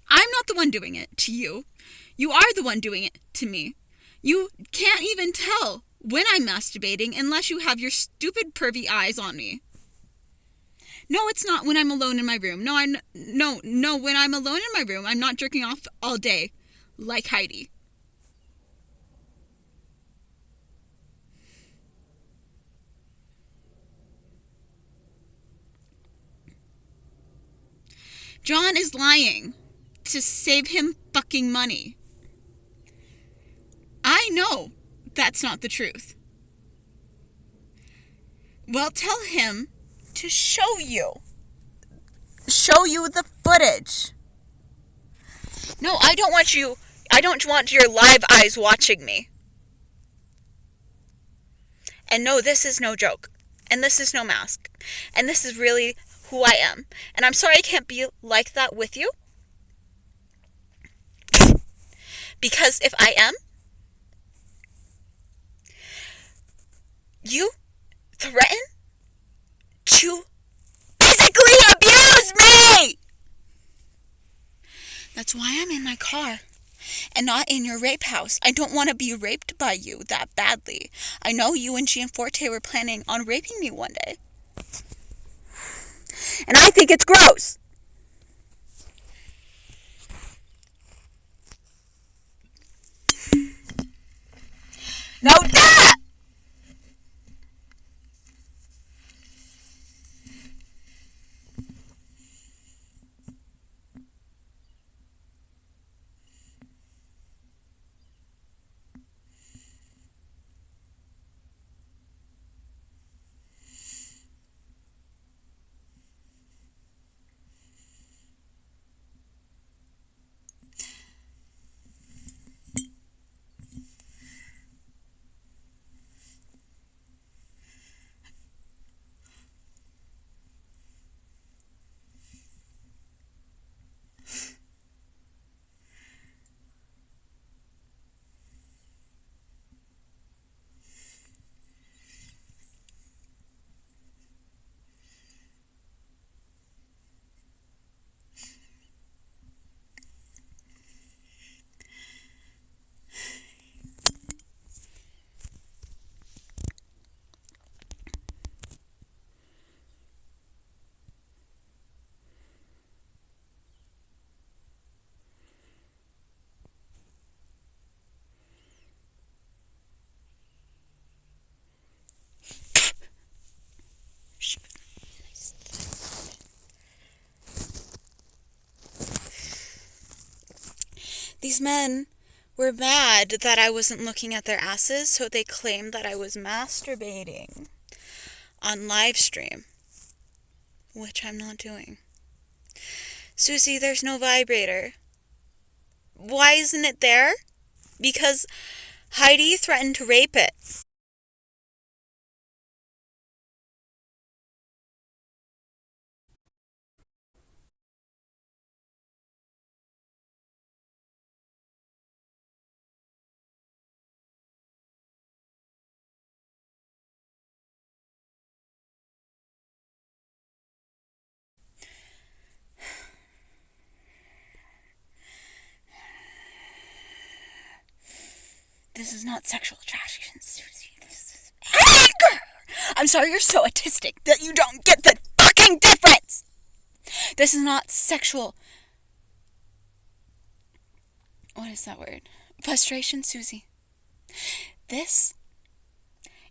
S1: I'm not the one doing it to you. You are the one doing it to me. You can't even tell when I'm masturbating unless you have your stupid pervy eyes on me. No, it's not when I'm alone in my room. No, when I'm alone in my room, I'm not jerking off all day like Heidi. John is lying to save him fucking money. I know that's not the truth. Well, tell him to show you the footage. No, I don't want your live eyes watching me. And no, this is no joke. And this is no mask. And this is really who I am. And I'm sorry I can't be like that with you. Because if I am, you threaten to physically abuse me! That's why I'm in my car and not in your rape house. I don't want to be raped by you that badly. I know you and Gianforte were planning on raping me one day. And I think it's gross. No, that! These men were mad that I wasn't looking at their asses, so they claimed that I was masturbating on live stream, which I'm not doing. Susie, there's no vibrator. Why isn't it there? Because Heidi threatened to rape it. This is not sexual attraction, Susie. This is anger! I'm sorry you're so autistic that you don't get the fucking difference! This is not sexual. What is that word? Frustration, Susie. This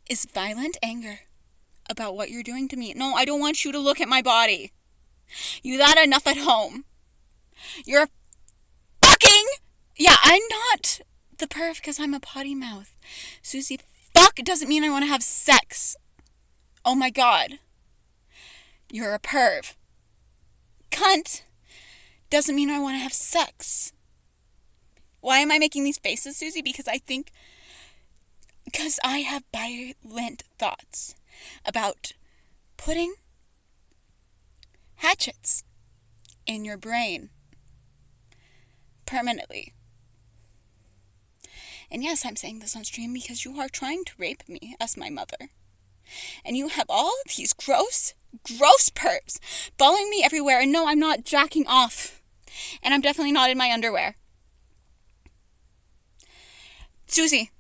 S1: is violent anger about what you're doing to me. No, I don't want you to look at my body. You that enough at home. You're fucking... Yeah, I'm not the perv because I'm a potty mouth. Susie, fuck doesn't mean I want to have sex. Oh my god. You're a perv. cunt doesn't mean I want to have sex. Why am I making these faces, Susie? Because I have violent thoughts about putting hatchets in your brain permanently. And yes, I'm saying this on stream because you are trying to rape me as my mother. And you have all of these gross perps following me everywhere. And no, I'm not jacking off. And I'm definitely not in my underwear. Susie,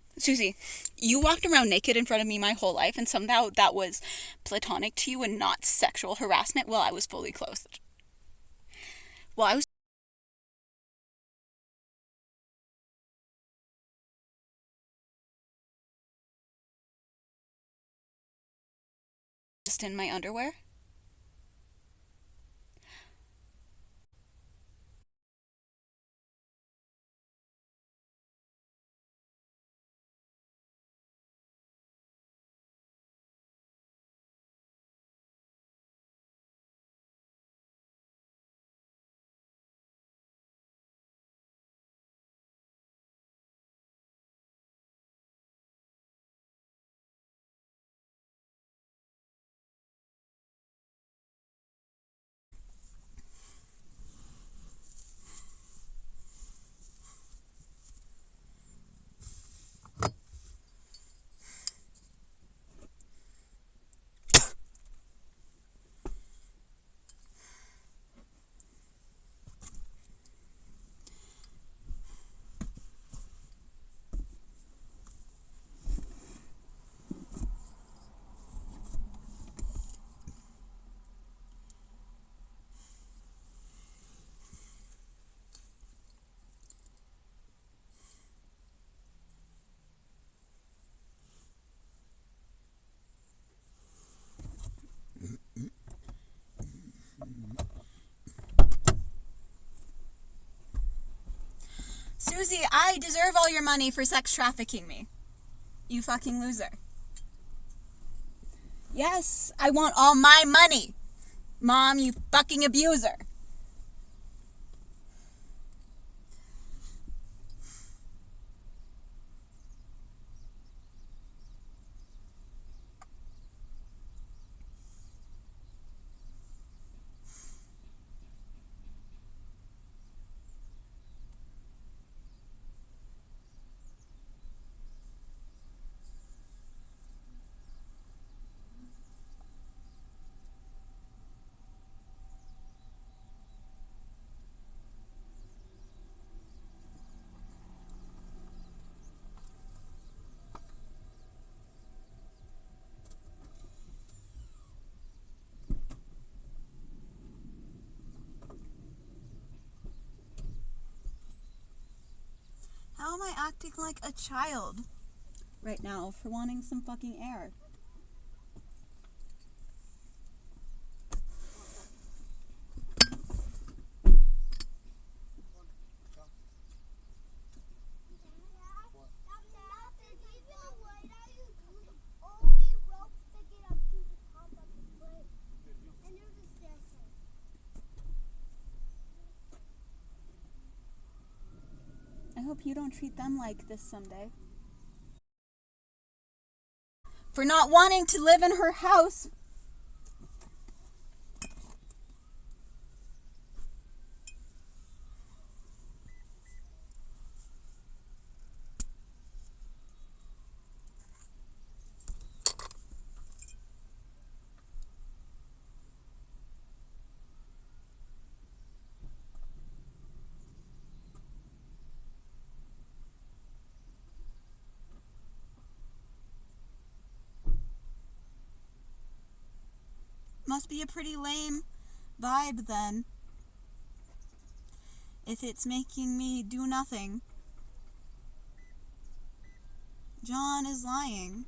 S1: you walked around naked in front of me my whole life, and somehow that was platonic to you and not sexual harassment while I was fully clothed. While I was just in my underwear. Susie, I deserve all your money for sex trafficking me. You fucking loser. Yes, I want all my money. Mom, you fucking abuser. How am I acting like a child right now for wanting some fucking air? I hope you don't treat them like this someday. For not wanting to live in her house. Must be a pretty lame vibe then. If it's making me do nothing. John is lying.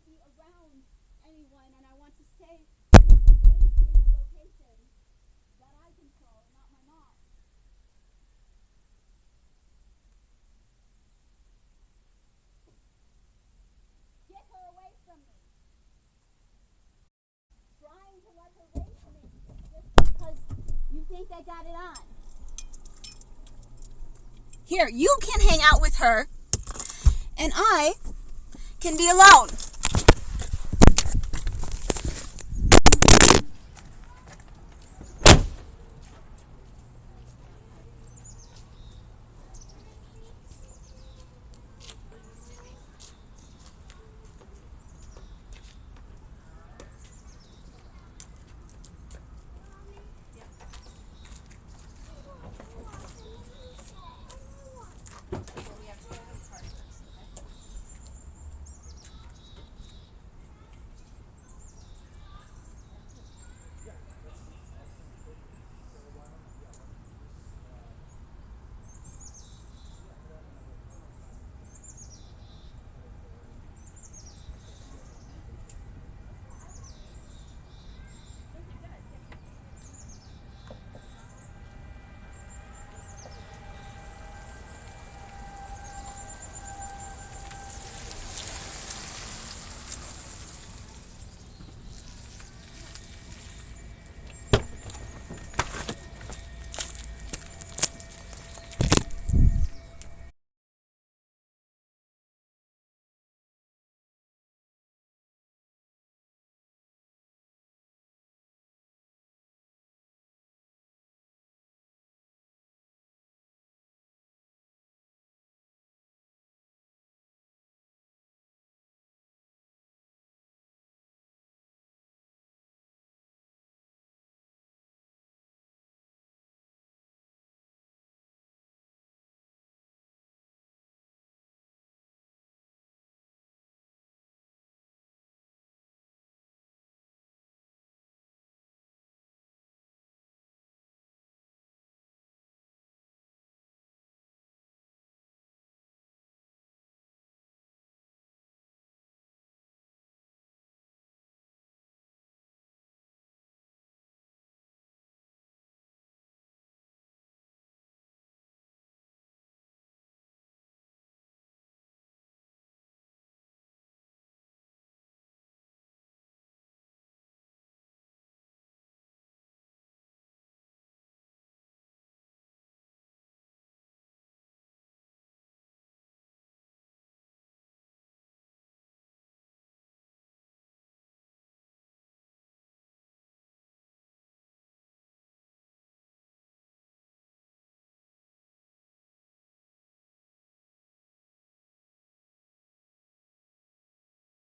S1: be around anyone, and I want to stay in a location that I control, not my mom. Get her away from me. Trying to let her race me just because you think I got it on. Here, you can hang out with her, and I can be alone.